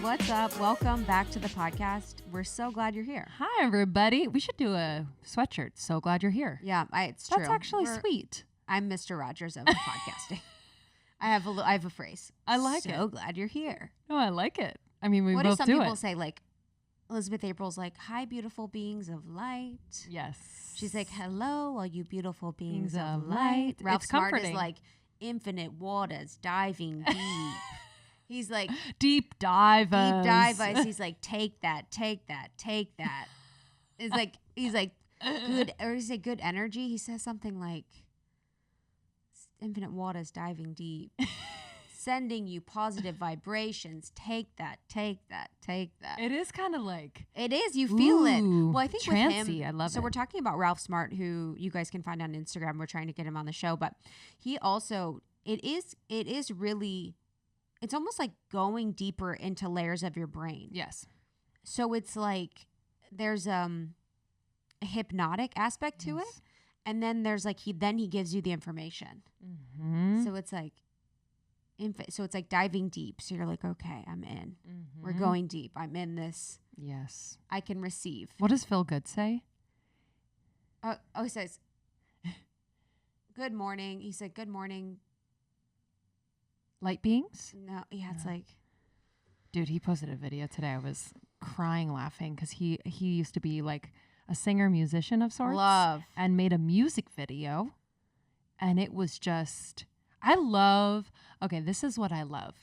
What's up? Welcome back to the podcast. We're so glad you're here. Hi, everybody. We should do a sweatshirt. So glad you're here. Yeah, it's true. That's actually sweet. I'm Mr. Rogers of podcasting. I have a phrase. I like it. So glad you're here. No, I like it. I mean, we what both do some do people it. say? Like Elizabeth April's like, "Hi, beautiful beings of light." Yes. She's like, "Hello, all you beautiful beings Beings of of light." light. Ralph It's Smart is comforting. like, "Infinite waters diving deep." He's like, Deep dive. deep dive us. He's like, take that, take that, take that. He's like, good, or is it good energy? He says something like, infinite waters diving deep, sending you positive vibrations. Take that, take that, take that. It is kind of like. It is. You feel it. Ooh, Well, I think trancy. with him, I love so it. we're talking about Ralph Smart, who you guys can find on Instagram. We're trying to get him on the show, but he also, it is really, it's almost like going deeper into layers of your brain. Yes. So it's like there's a hypnotic aspect to it, and then there's like he gives you the information. Mm-hmm. So it's like diving deep. So you're like, okay, I'm in. Mm-hmm. We're going deep. I'm in this. Yes. I can receive. What does Phil Good say? He says, "Good morning." He said, "Good morning." Light beings? No, yeah, it's like, Dude, he posted a video today. I was crying laughing because he used to be like a singer musician of sorts. love. And made a music video. And it was just, okay, this is what I love.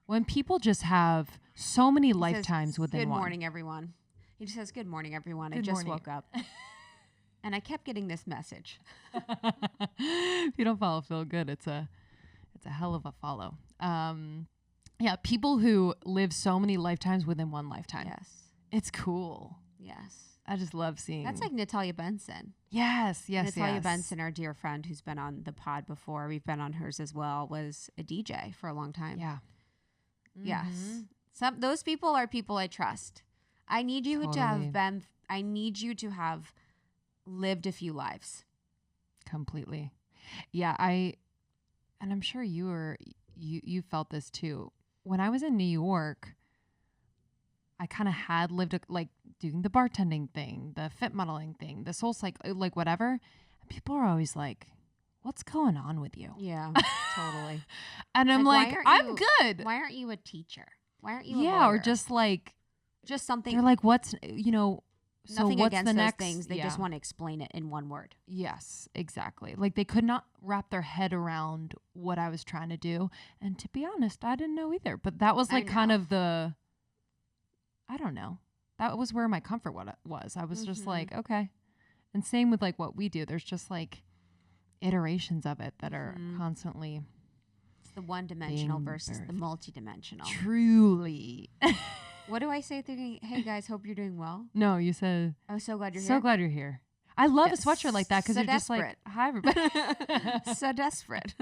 When people just have so many He lifetimes says, within Good one. morning, everyone. He just says, "Good morning, everyone. I Good just morning." woke up." And I kept getting this message. If you don't follow Phil Good, it's a hell of a follow. Yeah, people who live so many lifetimes within one lifetime. Yes. It's cool. Yes. I just love seeing. That's like Natalia Benson. yes. Natalia Benson, our dear friend who's been on the pod before, we've been on hers as well, was a DJ for a long time. Yeah. Yes. Mhm. Those people are people I trust. I need you to Totally. have I need you to have lived a few lives. Completely. Yeah, and I'm sure you felt this too. When I was in New York, I kind of had lived like doing the bartending thing, the fit modeling thing, the soul cycle, like whatever. And people are always like, "What's going on with you?" Yeah, totally. And I'm Like, like, why aren't "I'm you- good." Why aren't you a teacher? Why aren't you a Yeah, or lawyer? just something. they're like, "What's so nothing what's against the those next things. They yeah. just want to explain it in one word. Yes, exactly. Like they could not wrap their head around what I was trying to do. And to be honest, I didn't know either. But that was I like kind know. of I don't know. That was where my comfort was. I was just Mhm. like, okay. And same with like what we do. There's just like iterations of it that are Mhm. constantly It's the one-dimensional Being versus the birthed. multi-dimensional. truly. What do I say at the beginning? Hey guys, hope you're doing well. No, you said, I'm so glad you're so here. glad you're here. I love Yeah, a sweatshirt like that because so you're just like, desperate. hi, everybody. So desperate.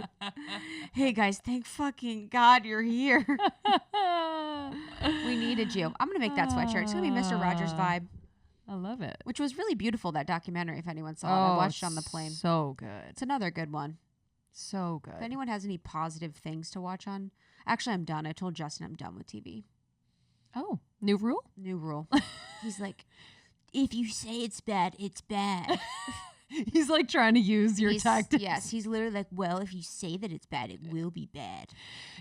Hey guys, thank fucking God you're here. We needed you. I'm gonna make that sweatshirt. It's gonna be Mr. Rogers vibe, I love it. which was really beautiful. That documentary, if anyone saw it, I watched it on the plane. So good. It's another good one. So good. If anyone has any positive things to watch on, actually, I'm done. I told Justin I'm done with TV. Oh, new rule? New rule. He's like, if you say it's bad, it's bad. He's like trying to use your tactics. Yes, he's literally like, well, if you say that it's bad, it will be bad.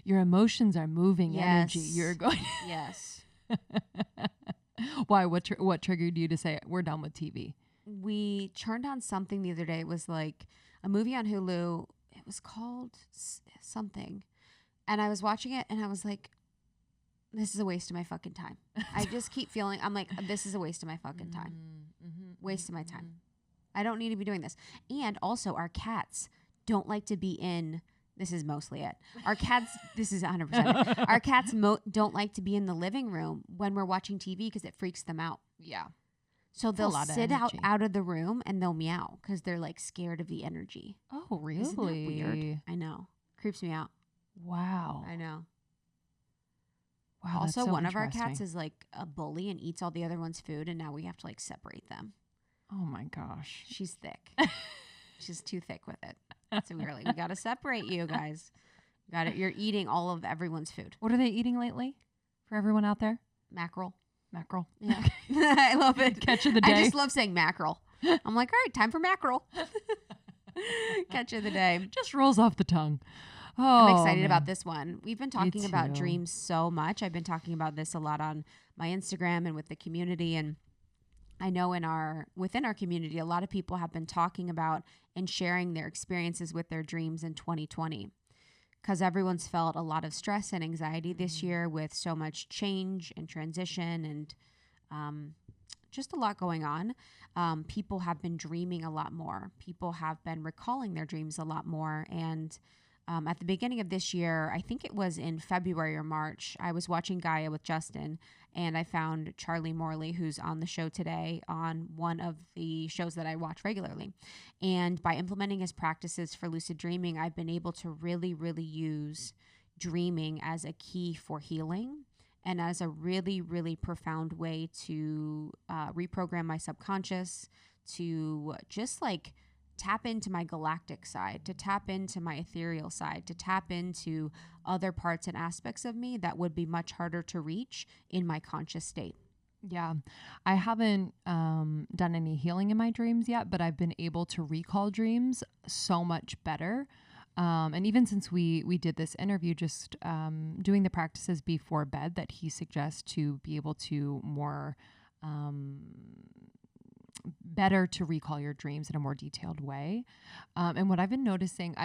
Your emotions are moving energy. Yes. You're going. Yes. Why? What triggered you to say we're done with TV? We turned on something the other day. It was like a movie on Hulu. It was called something. And I was watching it and I was like, this is a waste of my fucking time. I just keep feeling, I'm like, this is a waste of my fucking time. Waste of my time. I don't need to be doing this. And also, our cats don't like to be in. This is mostly it. Our cats. This is 100%. It. Our cats don't like to be in the living room when we're watching TV because it freaks them out. Yeah. So they'll lot of sit energy. out of the room and they'll meow because they're like scared of the energy. Oh, really? Isn't that weird? I know. Creeps me out. Wow. I know. Wow. Also, that's so one of our cats interesting. is like a bully and eats all the other one's food, and now we have to like separate them. Oh my gosh. She's thick. She's too thick with it. So we were like, we got to separate you guys. Got it. You're eating all of everyone's food. What are they eating lately? For everyone out there? Mackerel. Mackerel. Yeah. I love it. Catch of the day. I just love saying mackerel. I'm like, all right, time for mackerel. Catch of the day. Just rolls off the tongue. Oh, I'm excited man. about this one. We've been talking about too. dreams so much. I've been talking about this a lot on my Instagram and with the community. And I know within our community, a lot of people have been talking about and sharing their experiences with their dreams in 2020. Because everyone's felt a lot of stress and anxiety this year with so much change and transition and just a lot going on. People have been dreaming a lot more. People have been recalling their dreams a lot more. And at the beginning of this year, I think it was in February or March, I was watching Gaia with Justin, and I found Charlie Morley, who's on the show today, on one of the shows that I watch regularly. And by implementing his practices for lucid dreaming, I've been able to really, really use dreaming as a key for healing and as a really, really profound way to reprogram my subconscious, to just like tap into my galactic side, to tap into my ethereal side, to tap into other parts and aspects of me that would be much harder to reach in my conscious state. Yeah. I haven't done any healing in my dreams yet, but I've been able to recall dreams so much better. And even since we did this interview, just doing the practices before bed that he suggests to be able to more better to recall your dreams in a more detailed way. And what I've been noticing,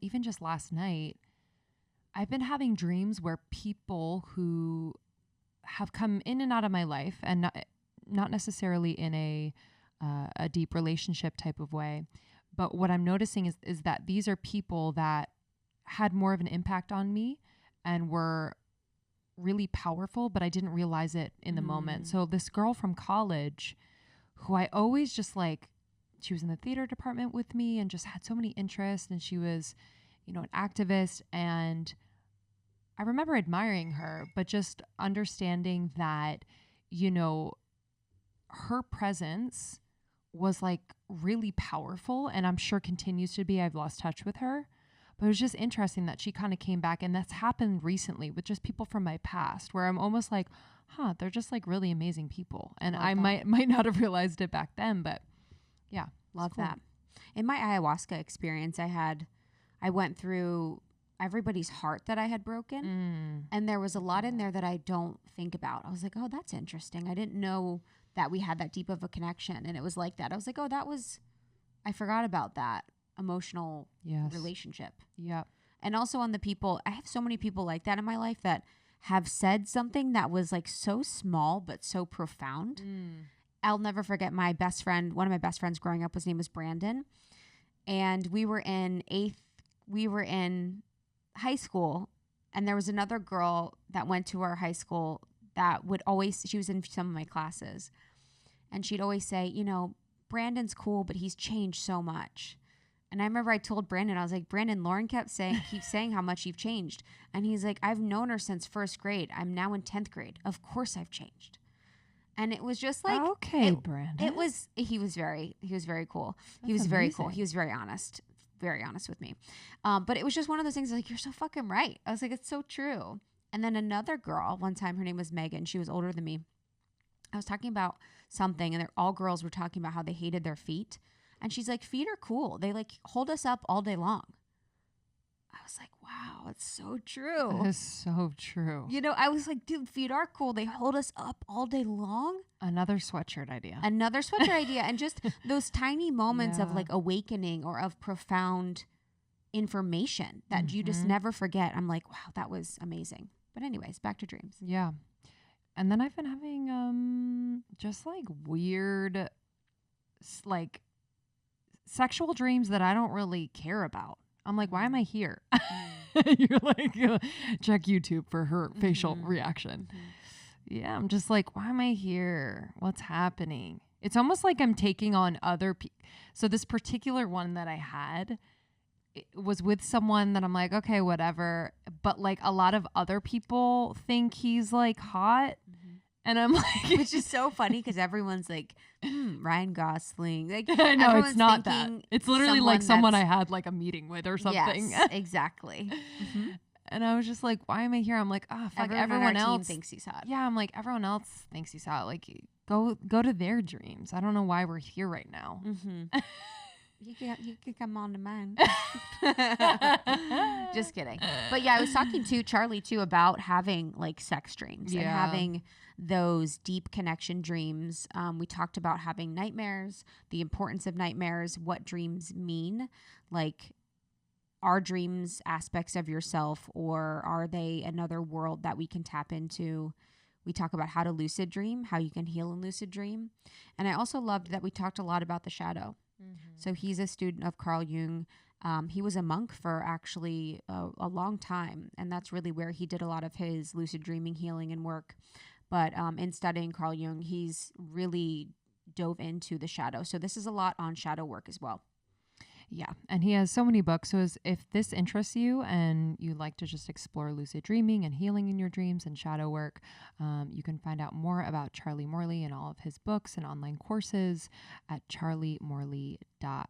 even just last night, I've been having dreams where people who have come in and out of my life, and not necessarily in a deep relationship type of way, but what I'm noticing is that these are people that had more of an impact on me and were really powerful, but I didn't realize it in the moment. So this girl from college, who I always just like, she was in the theater department with me and just had so many interests, and she was, an activist, and I remember admiring her, but just understanding that, her presence was like really powerful, and I'm sure continues to be. I've lost touch with her, but it was just interesting that she kind of came back, and that's happened recently with just people from my past where I'm almost like, they're just like really amazing people. And I might not have realized it back then, but yeah. Love cool. that. In my ayahuasca experience, I went through everybody's heart that I had broken. And there was a lot in there that I don't think about. I was like, oh, that's interesting. I didn't know that we had that deep of a connection. And it was like that. I was like, oh, I forgot about that emotional relationship. Yep. And also on the people, I have so many people like that in my life that have said something that was like so small but so profound. I'll never forget one of my best friends growing up, his name was Brandon. And we were in high school, and there was another girl that went to our high school that she was in some of my classes, and she'd always say, Brandon's cool, but he's changed so much. And I remember I told Brandon, I was like, Brandon, Lauren keeps saying how much you've changed. And he's like, I've known her since first grade. I'm now in 10th grade. Of course I've changed. And it was just like, okay, Brandon. He was very cool. That's he was very amazing. cool. He was very honest with me. But it was just one of those things like, you're so fucking right. I was like, it's so true. And then another girl, one time, her name was Megan. She was older than me. I was talking about something, and all girls were talking about how they hated their feet. And she's like, feet are cool. They like hold us up all day long. I was like, wow, it's so true. That is so true. I was like, dude, feet are cool. They hold us up all day long. Another sweatshirt idea. And just those tiny moments of like awakening or of profound information that you just never forget. I'm like, wow, that was amazing. But anyways, back to dreams. Yeah. And then I've been having just like weird like sexual dreams that I don't really care about. I'm like, why am I here? You're like, check YouTube for her facial reaction. Yeah, I'm just like, why am I here? What's happening? It's almost like I'm taking on other people. So this particular one that I had, it was with someone that I'm like, okay, whatever. But like a lot of other people think he's like hot. And I'm like, which is so funny because everyone's like, Ryan Gosling. Like, I know it's not that. It's literally like someone I had like a meeting with or something. Yes, exactly. And I was just like, why am I here? I'm like, oh, fuck, everyone on our else team thinks he's hot. Yeah, I'm like, everyone else thinks he's hot. Like, go to their dreams. I don't know why we're here right now. Mm-hmm. You could come on to mine. Just kidding. But yeah, I was talking to Charlie too about having like sex dreams and having those deep connection dreams. We talked about having nightmares, the importance of nightmares, what dreams mean, like are dreams aspects of yourself or are they another world that we can tap into? We talk about how to lucid dream, how you can heal in lucid dream. And I also loved that we talked a lot about the shadow. So he's a student of Carl Jung. He was a monk for actually a long time, and that's really where he did a lot of his lucid dreaming, healing, and work. But in studying Carl Jung, he's really dove into the shadow. So this is a lot on shadow work as well. Yeah, and he has so many books. So if this interests you and you like to just explore lucid dreaming and healing in your dreams and shadow work, you can find out more about Charlie Morley and all of his books and online courses at charliemorley.com.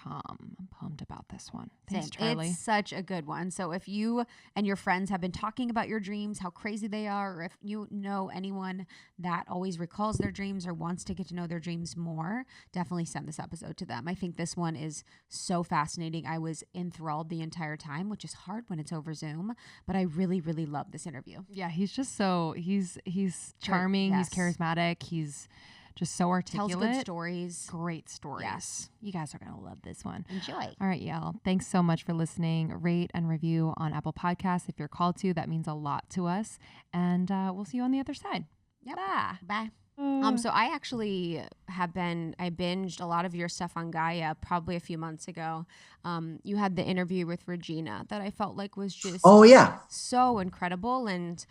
I'm pumped about this one. Thanks, Charlie. It's such a good one. So if you and your friends have been talking about your dreams, how crazy they are, or if you know anyone that always recalls their dreams or wants to get to know their dreams more, definitely send this episode to them. I think this one is so fascinating. I was enthralled the entire time, which is hard when it's over Zoom, but I really, really love this interview. Yeah, he's just he's charming, Yes. he's charismatic, he's just so articulate. Tells good stories. Great stories. Yes. You guys are going to love this one. Enjoy. All right, y'all. Thanks so much for listening. Rate and review on Apple Podcasts if you're called to. That means a lot to us. And we'll see you on the other side. Yep. Bye. So I actually I binged a lot of your stuff on Gaia probably a few months ago. You had the interview with Regina that I felt like was just so incredible. And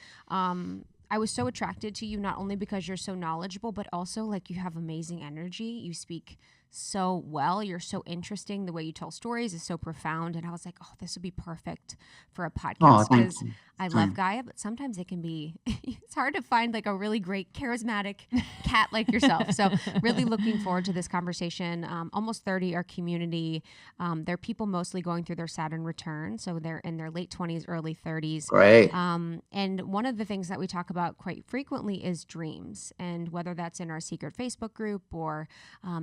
I was so attracted to you, not only because you're so knowledgeable, but also like you have amazing energy. You speak so well. You're so interesting. The way you tell stories is so profound. And I was like, oh, this would be perfect for a podcast because I love Gaia, but sometimes it can be, it's hard to find like a really great charismatic cat like yourself. So really looking forward to this conversation. Almost 30, our community, they're people mostly going through their Saturn return. So they're in their late 20s, early 30s. Great. And one of the things that we talk about quite frequently is dreams. And whether that's in our secret Facebook group or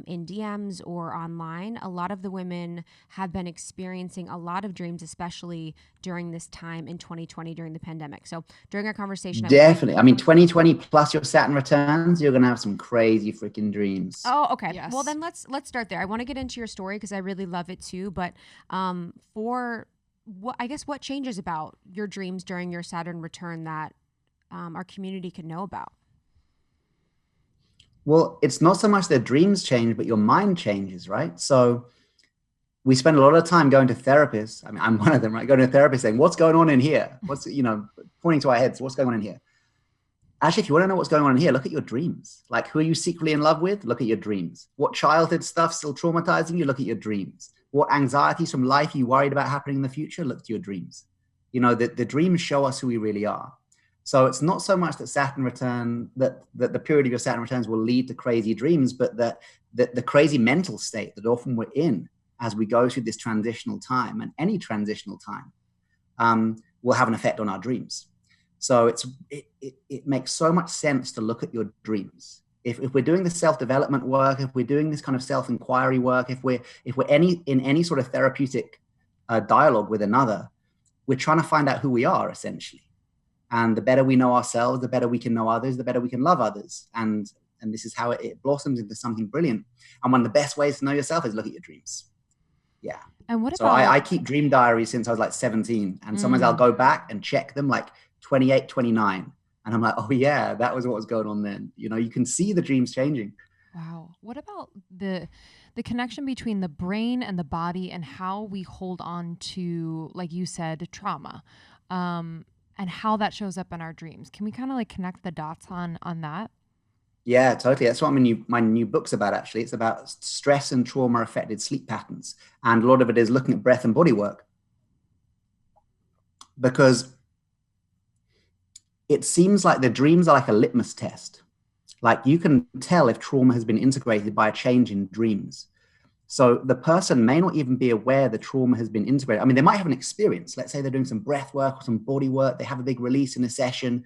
in DMs or online, a lot of the women have been experiencing a lot of dreams, especially during this time in 2020 during the pandemic. So during our conversation, definitely. I mean, 2020 plus your Saturn returns, you're gonna have some crazy freaking dreams. Oh, okay. Yes. Well, then let's start there. I want to get into your story because I really love it too. But for what changes about your dreams during your Saturn return that our community can know about? Well, it's not so much their dreams change, but your mind changes, right? So we spend a lot of time going to therapists. I mean, I'm one of them, right? Going to a therapist saying, what's going on in here? What's, pointing to our heads, what's going on in here? Actually, if you want to know what's going on in here, look at your dreams. Like, who are you secretly in love with? Look at your dreams. What childhood stuff still traumatizing you? Look at your dreams. What anxieties from life you worried about happening in the future? Look to your dreams. The dreams show us who we really are. So it's not so much that Saturn return, that the period of your Saturn returns will lead to crazy dreams, but that the crazy mental state that often we're in as we go through this transitional time, and any transitional time, will have an effect on our dreams. So it makes so much sense to look at your dreams. If we're doing the self-development work, if we're doing this kind of self-inquiry work, if we're in any sort of therapeutic dialogue with another, we're trying to find out who we are, essentially. And the better we know ourselves, the better we can know others, the better we can love others. And this is how it blossoms into something brilliant. And one of the best ways to know yourself is look at your dreams. Yeah. And what so about... I keep dream diaries since I was like 17. And sometimes I'll go back and check them like 28, 29. And I'm like, oh yeah, that was what was going on then. You can see the dreams changing. Wow. What about the connection between the brain and the body and how we hold on to, like you said, trauma, and how that shows up in our dreams? Can we kind of like connect the dots on that? Yeah, totally. That's what my new book's about, actually. It's about stress and trauma affected sleep patterns. And a lot of it is looking at breath and body work. Because it seems like the dreams are like a litmus test. Like, you can tell if trauma has been integrated by a change in dreams. So the person may not even be aware the trauma has been integrated. I mean, they might have an experience. Let's say they're doing some breath work or some body work. They have a big release in a session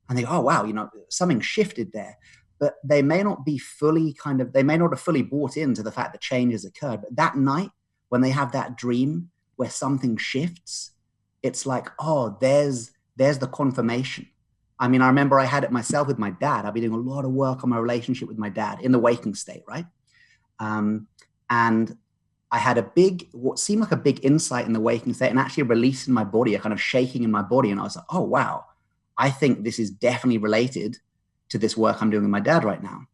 and they go, oh, wow, something shifted there. But they may not be fully they may not have fully bought into the fact that change has occurred. But that night, when they have that dream where something shifts, it's like, oh, there's the confirmation. I mean, I remember I had it myself with my dad. I've been doing a lot of work on my relationship with my dad in the waking state, right? And I had what seemed like a big insight in the waking state, and actually a release in my body, a kind of shaking in my body. And I was like, oh, wow, I think this is definitely related to this work I'm doing with my dad right now.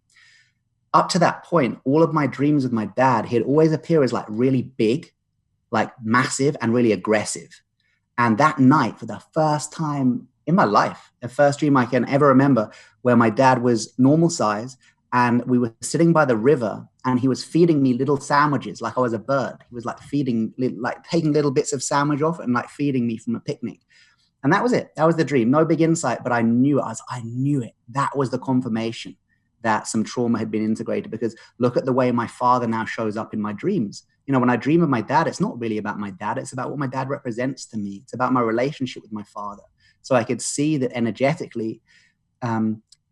Up to that point, all of my dreams with my dad, he'd always appear as like really big, like massive and really aggressive. And that night, for the first time in my life, the first dream I can ever remember, where my dad was normal size and we were sitting by the river and he was feeding me little sandwiches like I was a bird. He was like taking little bits of sandwich off and like feeding me from a picnic. And that was it. That was the dream. No big insight, but I knew it. I knew it. That was the confirmation that some trauma had been integrated, because look at the way my father now shows up in my dreams. When I dream of my dad, it's not really about my dad. It's about what my dad represents to me. It's about my relationship with my father. So I could see that energetically,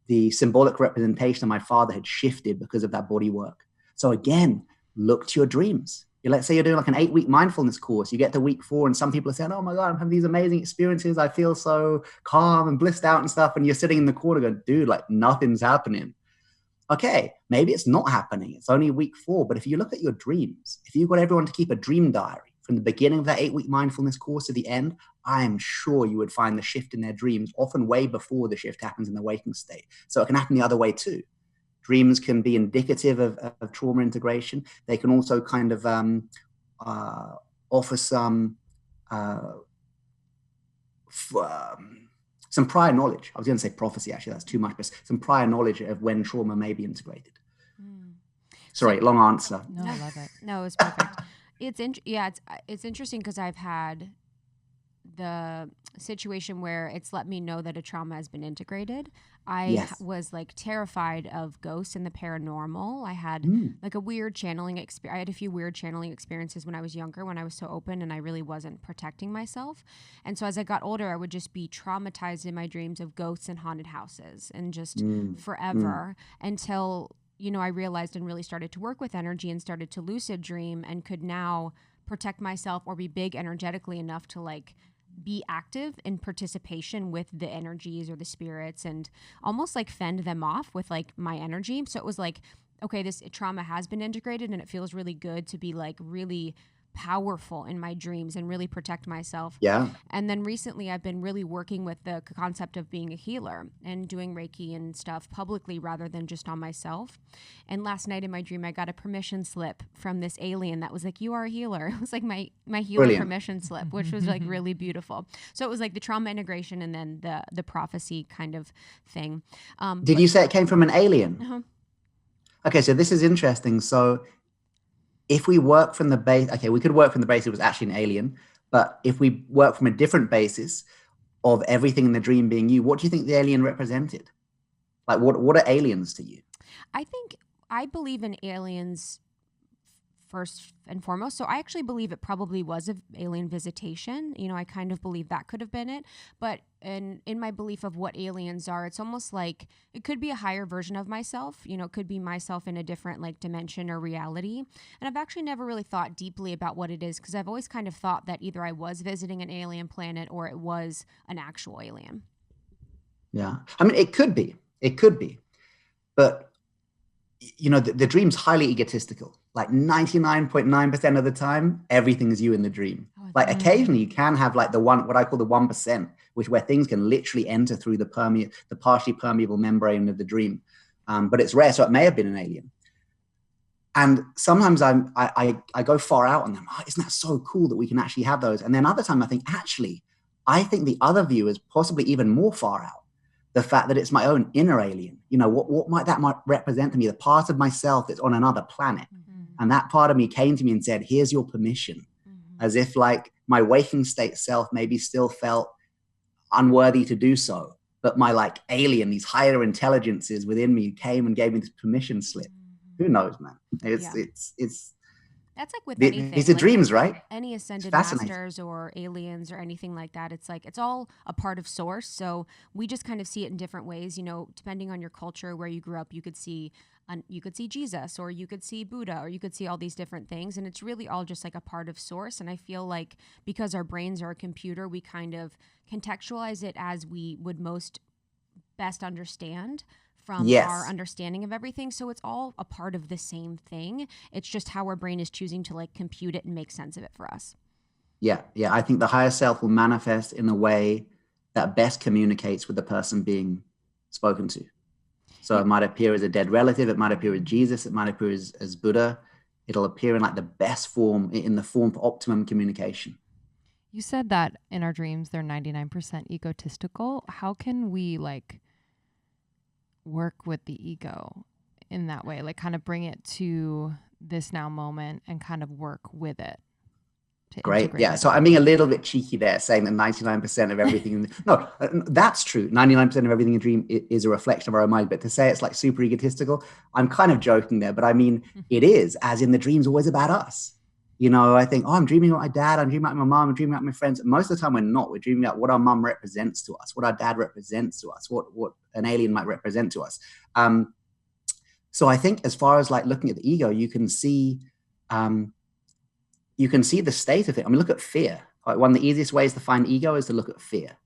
the symbolic representation of my father had shifted because of that body work. So again, look to your dreams. Let's say you're doing like an 8-week mindfulness course. You get to week 4 and some people are saying, oh my God, I'm having these amazing experiences. I feel so calm and blissed out and stuff. And you're sitting in the corner going, dude, like nothing's happening. Okay, maybe it's not happening. It's only week 4. But if you look at your dreams, if you've got everyone to keep a dream diary from the beginning of that 8-week mindfulness course to the end, I am sure you would find the shift in their dreams often way before the shift happens in the waking state. So it can happen the other way too. Dreams can be indicative of trauma integration. They can also kind of offer some prior knowledge. I was going to say prophecy, actually, that's too much, but some prior knowledge of when trauma may be integrated. Sorry, long answer. No, I love it. No, it's perfect. It's interesting because I've had the situation where it's let me know that a trauma has been integrated. I was like terrified of ghosts and the paranormal. I had like a weird channeling experience. I had a few weird channeling experiences when I was younger, when I was so open and I really wasn't protecting myself. And so as I got older, I would just be traumatized in my dreams of ghosts and haunted houses and just forever until, I realized and really started to work with energy and started to lucid dream and could now protect myself or be big energetically enough to like be active in participation with the energies or the spirits and almost like fend them off with like my energy. So it was like, okay, this trauma has been integrated and it feels really good to be like really powerful in my dreams and really protect myself. Yeah. And then recently I've been really working with the concept of being a healer and doing Reiki and stuff publicly rather than just on myself. And last night in my dream, I got a permission slip from this alien that was like, you are a healer. It was like my healer Brilliant. permission slip, which was like really beautiful. So it was like the trauma integration and then the prophecy kind of thing. Did you say it came from an alien? Uh-huh. Okay, so this is interesting. So if we work from the base, okay, we could work from the base it was actually an alien, but if we work from a different basis of everything in the dream being you, what do you think the alien represented? Like, what are aliens to you? I believe in aliens first and foremost. So I actually believe it probably was an alien visitation. I kind of believe that could have been it. But in my belief of what aliens are, it's almost like it could be a higher version of myself. It could be myself in a different like dimension or reality. And I've actually never really thought deeply about what it is because I've always kind of thought that either I was visiting an alien planet or it was an actual alien. Yeah. I mean, it could be. But the dream's highly egotistical. Like 99.9% of the time, everything is you in the dream. Like occasionally you can have like what I call the 1%, where things can literally enter through the partially permeable membrane of the dream. But it's rare, so it may have been an alien. And sometimes I go far out on them. Oh, isn't that so cool that we can actually have those? And then other time I think the other view is possibly even more far out. The fact that it's my own inner alien, what might represent to me, the part of myself that's on another planet. Mm-hmm. And that part of me came to me and said, here's your permission. Mm-hmm. As if like my waking state self maybe still felt unworthy to do so. But my like alien, these higher intelligences within me came and gave me this permission slip. Mm-hmm. Who knows, man? It's That's like with anything. These are like dreams, right? any It's ascended fascinating. masters or aliens or anything like that. It's like it's all a part of source. So we just kind of see it in different ways. You know, depending on your culture, where you grew up, you could see Jesus, or you could see Buddha, or you could see all these different things, and it's really all just like a part of source. And I feel like because our brains are a computer, we kind of contextualize it as we would most best understand from our Yes. understanding of everything. So it's all a part of the same thing. It's just how our brain is choosing to like compute it and make sense of it for us. Yeah. Yeah. I think the higher self will manifest in a way that best communicates with the person being spoken to. So You, it might appear as a dead relative. It might appear as Jesus. It might appear as Buddha. It'll appear in like the best form, in the form for optimum communication. you said that in our dreams they're 99% egotistical. How can we like work with the ego in that way? Like kind of bring it to this now moment and kind of work with it to Great. integrate Yeah. with So it. I'm being a little bit cheeky there, saying that 99% of everything, no, that's true. 99% of everything in dream is a reflection of our own mind. But to say it's like super egotistical, I'm kind of joking there. But I mean, it is, as in the dream's always about us. You know, I think, oh, I'm dreaming about my dad. I'm dreaming about my mom. I'm dreaming about my friends. Most of the time, we're not. We're dreaming about what our mom represents to us, what our dad represents to us, what an alien might represent to us. So I think as far as like looking at the ego, um, you can see the state of it. I mean, look at fear. Like one of the easiest ways to find ego is to look at fear.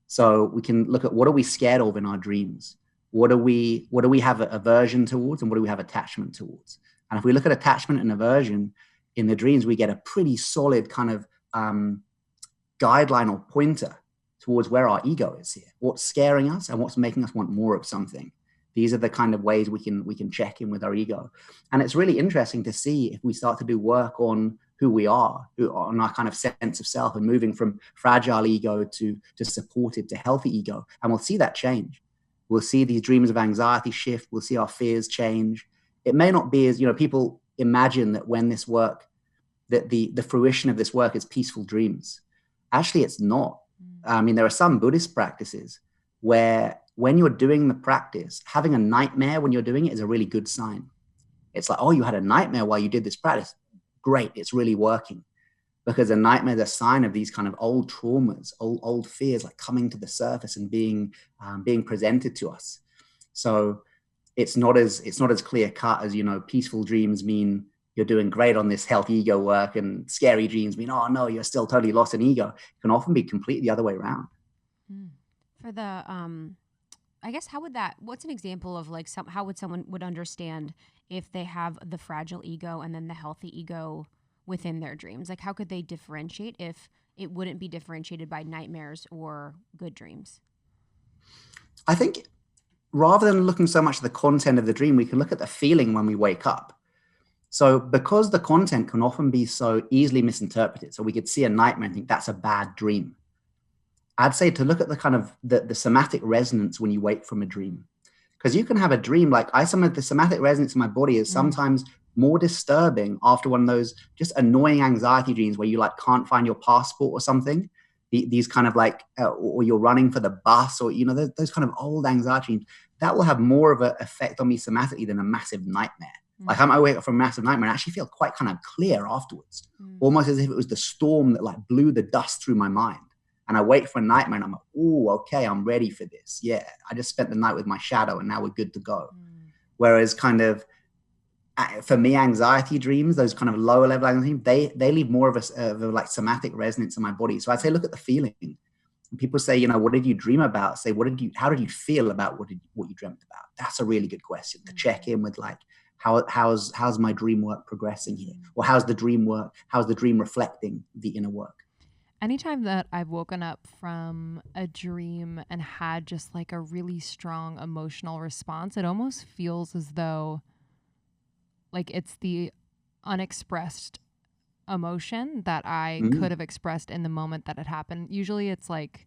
So we can look at what are we scared of in our dreams? What do we have aversion towards, and what do we have attachment towards? And if we look at attachment and aversion in the dreams, we get a pretty solid kind of guideline or pointer towards where our ego is here, what's scaring us and what's making us want more of something. These are the kind of ways we can check in with our ego. And it's really interesting to see if we start to do work on who we are, on our kind of sense of self, and moving from fragile ego to supported to healthy ego. And we'll see that change. We'll see these dreams of anxiety shift. We'll see our fears change. It may not be as, people imagine that when this work, that the fruition of this work is peaceful dreams. Actually, it's not. I mean, there are some Buddhist practices where when you're doing the practice, having a nightmare when you're doing it is a really good sign. It's like, oh, you had a nightmare while you did this practice. Great, it's really working. Because a nightmare is a sign of these kind of old traumas, old fears, like coming to the surface and being presented to us. So it's not as clear cut as, peaceful dreams mean you're doing great on this health ego work, and scary dreams mean, oh no, you're still totally lost in ego. It can often be completely the other way around. For the I guess what's an example of like how would someone would understand if they have the fragile ego and then the healthy ego within their dreams? Like how could they differentiate if it wouldn't be differentiated by nightmares or good dreams? I think rather than looking so much at the content of the dream, we can look at the feeling when we wake up. So because the content can often be so easily misinterpreted, so we could see a nightmare and think that's a bad dream. I'd say to look at the kind of the somatic resonance when you wake from a dream. Because you can have a dream like some of the somatic resonance in my body is sometimes more disturbing after one of those just annoying anxiety dreams where you like can't find your passport or something. These kind of like, or you're running for the bus, or, those kind of old anxiety dreams, that will have more of an effect on me somatically than a massive nightmare. Like I might wake up from a massive nightmare and actually feel quite kind of clear afterwards, almost as if it was the storm that like blew the dust through my mind. And I wait for a nightmare and I'm like, oh, okay, I'm ready for this. Yeah, I just spent the night with my shadow and now we're good to go. Whereas kind of, for me, anxiety dreams, those kind of lower level anxiety dreams, they leave more of a like somatic resonance in my body. So I'd say, look at the feeling. And people say, what did you dream about? Say, how did you feel about what you dreamt about? That's a really good question to check in with, like, how's my dream work progressing here? Or how's the dream reflecting the inner work? Anytime that I've woken up from a dream and had just like a really strong emotional response, it almost feels as though like it's the unexpressed emotion that I could have expressed in the moment that it happened. Usually it's like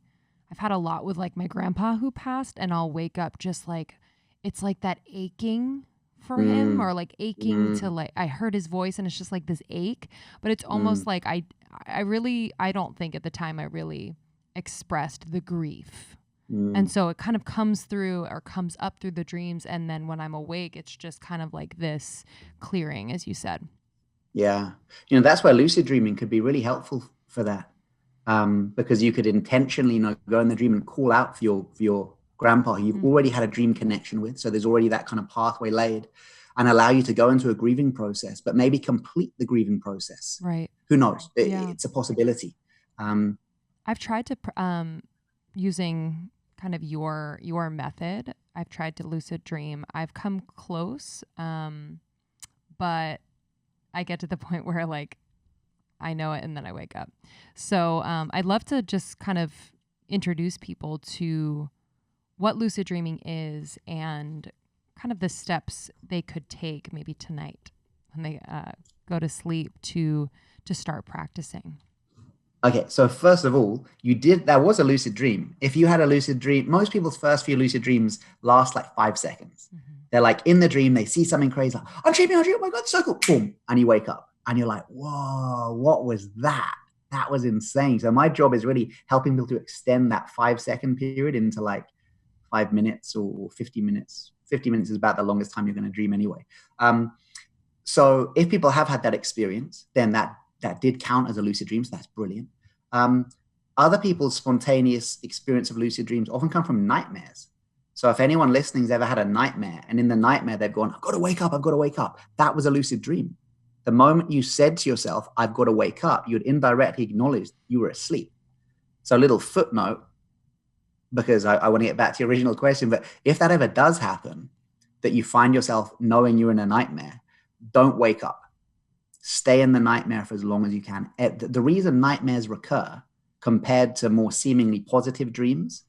I've had a lot with like my grandpa who passed, and I'll wake up just like it's like that aching for him, or like aching to like I heard his voice and it's just like this ache, but it's almost like I don't think at the time I really expressed the grief. And so it kind of comes up through the dreams, and then when I'm awake it's just kind of like this clearing, as you said. Yeah. That's where lucid dreaming could be really helpful for that. Because you could intentionally, go in the dream and call out for your grandpa who you've already had a dream connection with. So there's already that kind of pathway laid, and allow you to go into a grieving process, but maybe complete the grieving process. Right. Who knows? Yeah. It's a possibility. I've tried to using kind of your method. I've tried to lucid dream. I've come close, but I get to the point where like I know it and then I wake up. So I'd love to just kind of introduce people to what lucid dreaming is and kind of the steps they could take maybe tonight when they go to sleep to start practicing. Okay, so first of all, that was a lucid dream. If you had a lucid dream, most people's first few lucid dreams last like 5 seconds. They're like in the dream, they see something crazy, like, I'm dreaming, oh my God, so cool, boom, and you wake up and you're like, whoa, what was that? That was insane. So my job is really helping people to extend that 5 second period into like 5 minutes or 50 minutes. 50 minutes is about the longest time you're going to dream anyway. So if people have had that experience, then that did count as a lucid dream. So that's brilliant. Other people's spontaneous experience of lucid dreams often come from nightmares. So if anyone listening's ever had a nightmare, and in the nightmare they've gone, I've got to wake up, I've got to wake up. That was a lucid dream. The moment you said to yourself, I've got to wake up, you'd indirectly acknowledged you were asleep. So a little footnote, because I want to get back to your original question, but if that ever does happen, that you find yourself knowing you're in a nightmare, don't wake up. Stay in the nightmare for as long as you can. The reason nightmares recur compared to more seemingly positive dreams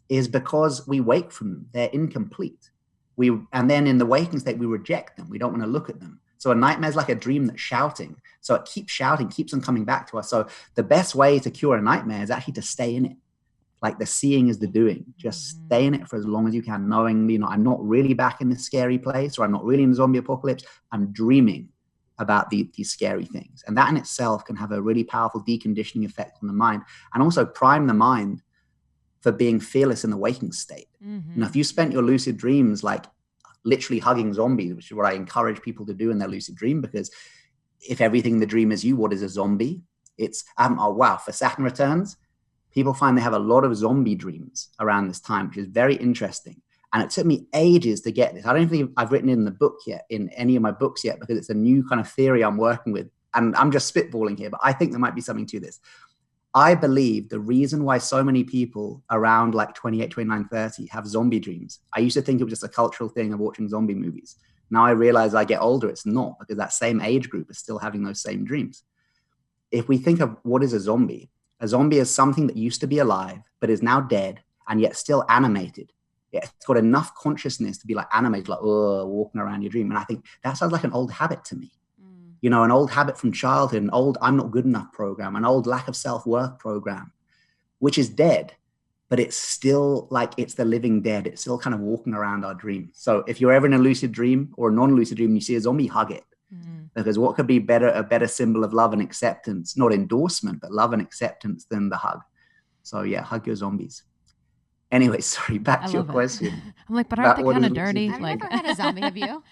is because we wake from them. They're incomplete. And then in the waking state, we reject them. We don't want to look at them. So a nightmare is like a dream that's shouting. So it keeps shouting, keeps on coming back to us. So the best way to cure a nightmare is actually to stay in it. Like the seeing is the doing. Just stay in it for as long as you can, knowing, I'm not really back in this scary place, or I'm not really in the zombie apocalypse. I'm dreaming about these scary things. And that in itself can have a really powerful deconditioning effect on the mind, and also prime the mind for being fearless in the waking state. If you spent your lucid dreams like literally hugging zombies, which is what I encourage people to do in their lucid dream, because if everything in the dream is you, what is a zombie? It's, for Saturn Returns, people find they have a lot of zombie dreams around this time, which is very interesting. And it took me ages to get this. I don't think I've written it in the book yet, in any of my books yet, because it's a new kind of theory I'm working with. And I'm just spitballing here, but I think there might be something to this. I believe the reason why so many people around like 28, 29, 30 have zombie dreams. I used to think it was just a cultural thing of watching zombie movies. Now I realize as I get older, it's not, because that same age group is still having those same dreams. If we think of what is a zombie is something that used to be alive, but is now dead and yet still animated. It's got enough consciousness to be like animated, like walking around your dream. And I think that sounds like an old habit to me. An old habit from childhood, an old I'm not good enough program, an old lack of self-worth program, which is dead, but it's still like it's the living dead. It's still kind of walking around our dream. So if you're ever in a lucid dream or a non-lucid dream and you see a zombie, hug it. Because what could be a better symbol of love and acceptance, not endorsement, but love and acceptance than the hug. So yeah, hug your zombies. Anyway, sorry, back to your question. I'm like, but aren't they kind of dirty? I've never had a zombie, have you?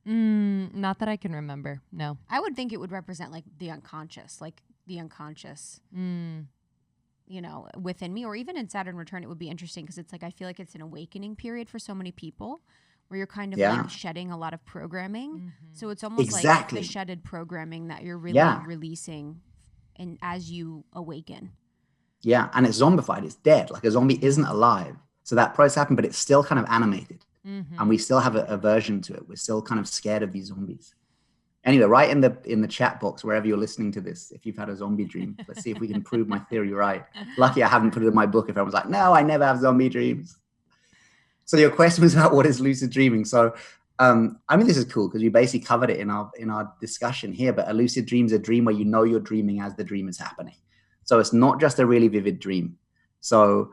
Not that I can remember. No. I would think it would represent like the unconscious, within me, or even in Saturn Return. It would be interesting because it's like, I feel like it's an awakening period for so many people where you're kind of like shedding a lot of programming. So it's almost like the shedded programming that you're really releasing as you awaken. Yeah, and it's zombified. It's dead. Like a zombie isn't alive. So that process happened, but it's still kind of animated. And we still have a aversion to it. We're still kind of scared of these zombies. Anyway, write in the chat box, wherever you're listening to this, if you've had a zombie dream. Let's see if we can prove my theory right. Lucky I haven't put it in my book if everyone's like, no, I never have zombie dreams. So your question was about what is lucid dreaming. So, this is cool because we basically covered it in our discussion here, but a lucid dream is a dream where you know you're dreaming as the dream is happening. So it's not just a really vivid dream. So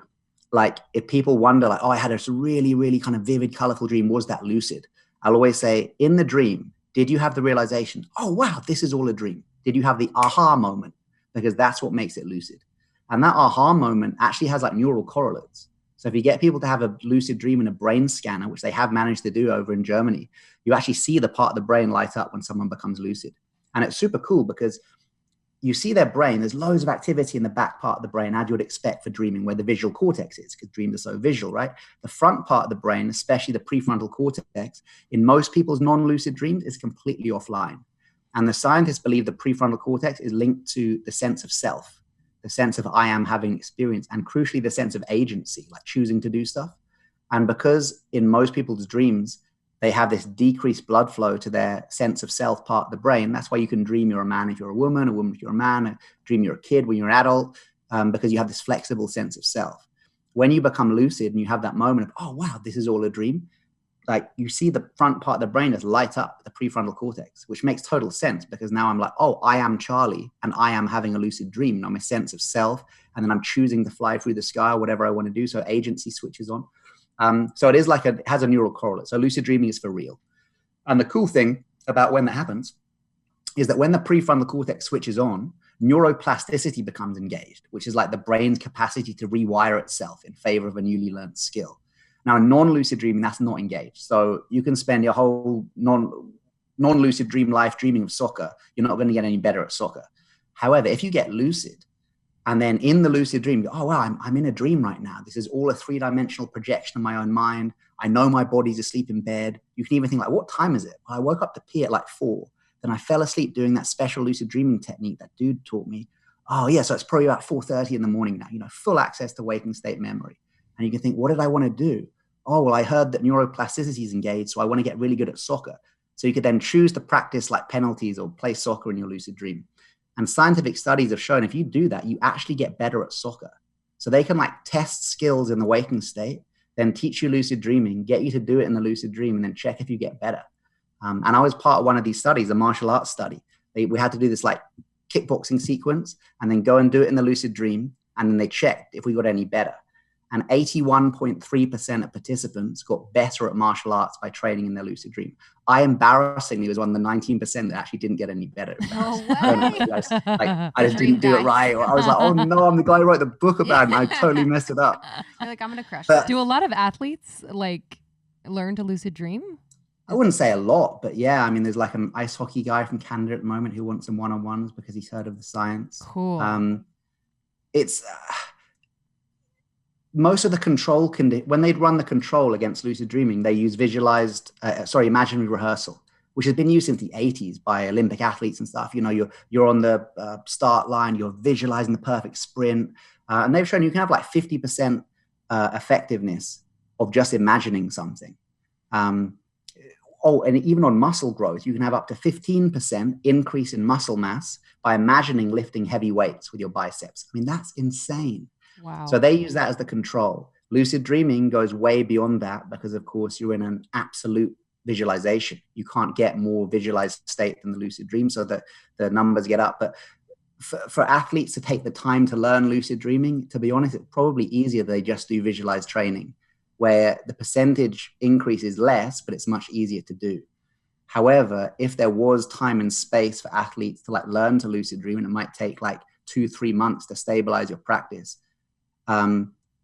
like if people wonder like, oh, I had this really, really kind of vivid, colorful dream, was that lucid? I'll always say, in the dream, did you have the realization, oh, wow, this is all a dream? Did you have the aha moment? Because that's what makes it lucid. And that aha moment actually has like neural correlates. So if you get people to have a lucid dream in a brain scanner, which they have managed to do over in Germany, you actually see the part of the brain light up when someone becomes lucid. And it's super cool because you see their brain, there's loads of activity in the back part of the brain, as you would expect for dreaming, where the visual cortex is, because dreams are so visual, right? The front part of the brain, especially the prefrontal cortex, in most people's non-lucid dreams is completely offline. And the scientists believe the prefrontal cortex is linked to the sense of self, the sense of I am having experience, and crucially, the sense of agency, like choosing to do stuff. And because in most people's dreams, they have this decreased blood flow to their sense of self part of the brain. That's why you can dream you're a man if you're a woman if you're a man, dream you're a kid when you're an adult, because you have this flexible sense of self. When you become lucid and you have that moment of, oh, wow, this is all a dream, like you see the front part of the brain just light up, the prefrontal cortex, which makes total sense because now I'm like, oh, I am Charlie and I am having a lucid dream. And I'm a sense of self, and then I'm choosing to fly through the sky or whatever I want to do. So agency switches on. So it is like it has a neural correlate. So lucid dreaming is for real. And the cool thing about when that happens is that when the prefrontal cortex switches on, neuroplasticity becomes engaged, which is like the brain's capacity to rewire itself in favor of a newly learned skill. Now, in non-lucid dreaming, that's not engaged. So you can spend your whole non-lucid dream life dreaming of soccer. You're not going to get any better at soccer. However, if you get lucid, and then in the lucid dream, oh, wow, I'm in a dream right now. This is all a three-dimensional projection of my own mind. I know my body's asleep in bed. You can even think like, what time is it? Well, I woke up to pee at like 4. Then I fell asleep doing that special lucid dreaming technique that dude taught me. Oh, yeah, so it's probably about 4:30 in the morning now, full access to waking state memory. And you can think, what did I want to do? Oh, well, I heard that neuroplasticity is engaged, so I want to get really good at soccer. So you could then choose to practice like penalties or play soccer in your lucid dream. And scientific studies have shown if you do that, you actually get better at soccer. So they can like test skills in the waking state, then teach you lucid dreaming, get you to do it in the lucid dream, and then check if you get better. And I was part of one of these studies, a martial arts study. We had to do this like kickboxing sequence and then go and do it in the lucid dream. And then they checked if we got any better. And 81.3% of participants got better at martial arts by training in their lucid dream. I embarrassingly was one of the 19% that actually didn't get any better. No way. I just didn't do it right. Or I was like, oh no, I'm the guy who wrote the book about it and I totally messed it up. You're like, I'm going to crush But- it. Do a lot of athletes like learn to lucid dream? I wouldn't say a lot, but yeah, I mean, there's like an ice hockey guy from Canada at the moment who wants some one-on-ones because he's heard of the science. Cool. It's most of the control when they'd run the control against lucid dreaming, they use imaginary rehearsal, which has been used since the 80s by Olympic athletes and stuff. You're on the start line, you're visualizing the perfect sprint, and they've shown you can have like 50% effectiveness of just imagining something. And even on muscle growth, you can have up to 15% increase in muscle mass by imagining lifting heavy weights with your biceps. I mean, that's insane. Wow. So they use that as the control. Lucid dreaming goes way beyond that because, of course, you're in an absolute visualization. You can't get more visualized state than the lucid dream, so that the numbers get up. But for athletes to take the time to learn lucid dreaming, to be honest, it's probably easier they just do visualized training, where the percentage increase is less, but it's much easier to do. However, if there was time and space for athletes to like learn to lucid dream, and it might take like 2-3 months to stabilize your practice,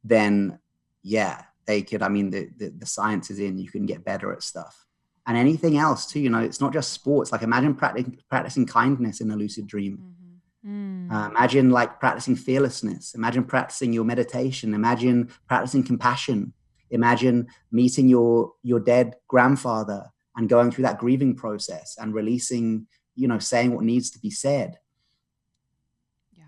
then yeah, they could. I mean, the science is in. You can get better at stuff, and anything else too. It's not just sports. Like imagine practicing kindness in a lucid dream. Mm-hmm. Imagine like practicing fearlessness. Imagine practicing your meditation. Imagine practicing compassion. Imagine meeting your dead grandfather and going through that grieving process and releasing, saying what needs to be said.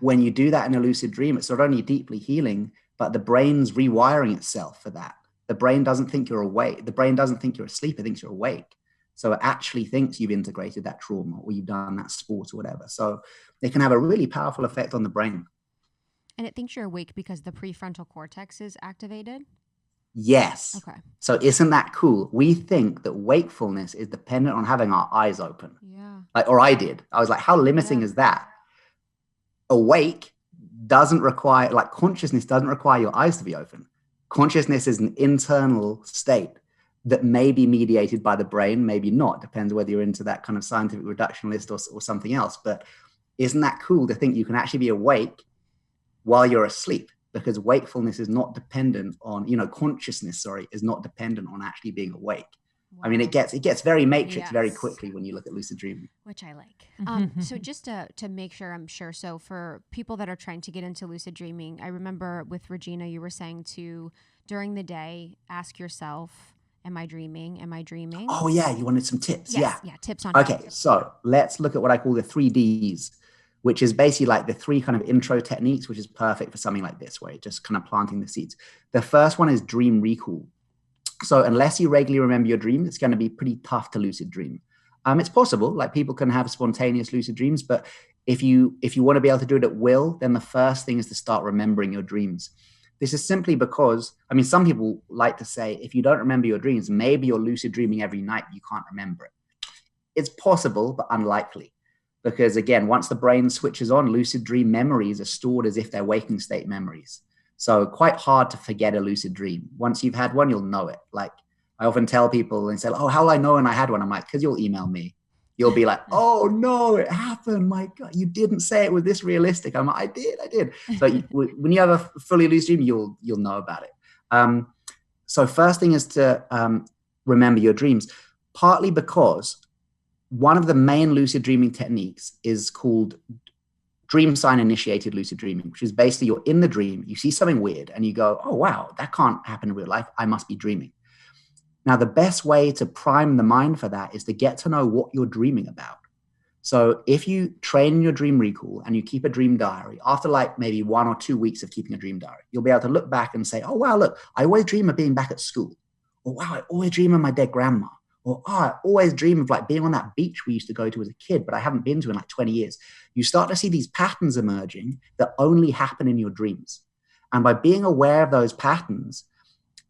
When you do that in a lucid dream, it's not only deeply healing, but the brain's rewiring itself for that. The brain doesn't think you're awake. The brain doesn't think you're asleep. It thinks you're awake. So it actually thinks you've integrated that trauma or you've done that sport or whatever. So it can have a really powerful effect on the brain. And it thinks you're awake because the prefrontal cortex is activated? Yes. Okay. So isn't that cool? We think that wakefulness is dependent on having our eyes open. Yeah. Or I did. I was like, how limiting is that? Awake doesn't require, consciousness doesn't require your eyes to be open. Consciousness is an internal state that may be mediated by the brain, maybe not. Depends whether you're into that kind of scientific reductionist or something else. But isn't that cool to think you can actually be awake while you're asleep? Because wakefulness is not dependent on, consciousness, is not dependent on actually being awake. I mean, Wow. it gets very Matrix very Yes. quickly when you look at lucid dreaming. Which I like. So just to make sure I'm sure. So for people that are trying to get into lucid dreaming, I remember with Regina, you were saying to during the day ask yourself, "Am I dreaming? Am I dreaming?" Oh yeah, you wanted some tips. Yes. Yeah. Yeah. Tips on Okay, so let's look at what I call the 3Ds, which is basically like the 3 kind of intro techniques, which is perfect for something like this, where it's just kind of planting the seeds. The first one is dream recall. So unless you regularly remember your dream, it's going to be pretty tough to lucid dream. It's possible, like people can have spontaneous lucid dreams, but if you want to be able to do it at will, then the first thing is to start remembering your dreams. This is simply because, I mean, some people like to say, if you don't remember your dreams, maybe you're lucid dreaming every night, you can't remember it. It's possible, but unlikely. Because again, once the brain switches on, lucid dream memories are stored as if they're waking state memories. So quite hard to forget a lucid dream. Once you've had one, you'll know it. Like I often tell people and say, oh, how will I know when I had one? I'm like, because you'll email me. You'll be like, oh no, it happened. My God, you didn't say it was this realistic. I'm like, I did. So when you have a fully lucid dream, you'll know about it. So first thing is to remember your dreams, partly because one of the main lucid dreaming techniques is called dream sign initiated lucid dreaming, which is basically you're in the dream, you see something weird and you go, oh, wow, that can't happen in real life. I must be dreaming. Now, the best way to prime the mind for that is to get to know what you're dreaming about. So if you train your dream recall and you keep a dream diary, after like maybe 1 or 2 weeks of keeping a dream diary, you'll be able to look back and say, oh, wow, look, I always dream of being back at school. Or wow, I always dream of my dead grandma. Or, oh, I always dream of like being on that beach we used to go to as a kid, but I haven't been to in like 20 years. You start to see these patterns emerging that only happen in your dreams. And by being aware of those patterns,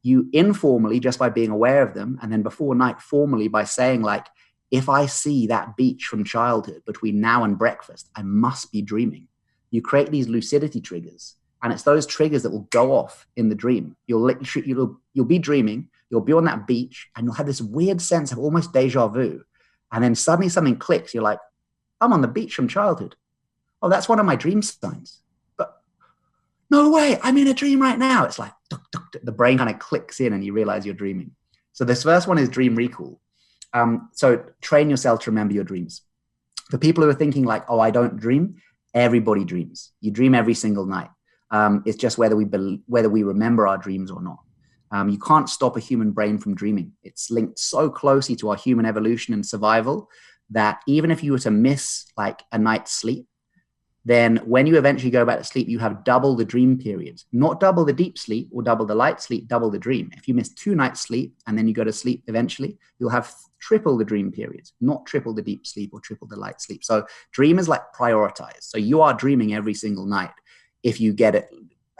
you informally, just by being aware of them, and then before night, formally by saying like, if I see that beach from childhood between now and breakfast, I must be dreaming. You create these lucidity triggers. And it's those triggers that will go off in the dream. You'll be dreaming, you'll be on that beach, and you'll have this weird sense of almost deja vu. And then suddenly something clicks. You're like, I'm on the beach from childhood. Oh, that's one of my dream signs. But no way, I'm in a dream right now. It's like, the brain kind of clicks in and you realize you're dreaming. So this first one is dream recall. So train yourself to remember your dreams. For people who are thinking like, oh, I don't dream, everybody dreams. You dream every single night. It's just whether we remember our dreams or not. You can't stop a human brain from dreaming. It's linked so closely to our human evolution and survival that even if you were to miss like a night's sleep, then when you eventually go back to sleep, you have double the dream periods, not double the deep sleep or double the light sleep, double the dream. If you miss 2 nights sleep and then you go to sleep eventually, you'll have triple the dream periods, not triple the deep sleep or triple the light sleep. So dream is like prioritized. So you are dreaming every single night if you get it.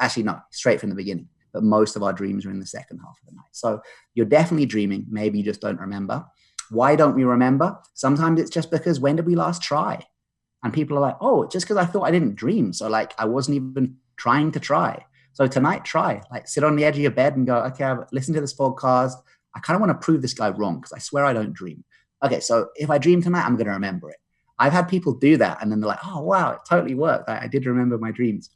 Actually, no, straight from the beginning. But most of our dreams are in the second half of the night. So you're definitely dreaming. Maybe you just don't remember. Why don't we remember? Sometimes it's just because when did we last try? And people are like, oh, just because I thought I didn't dream. So like I wasn't even trying to try. So tonight, try. Like sit on the edge of your bed and go, okay, I've listened to this podcast. I kind of want to prove this guy wrong because I swear I don't dream. Okay, so if I dream tonight, I'm going to remember it. I've had people do that and then they're like, oh, wow, it totally worked. I did remember my dreams.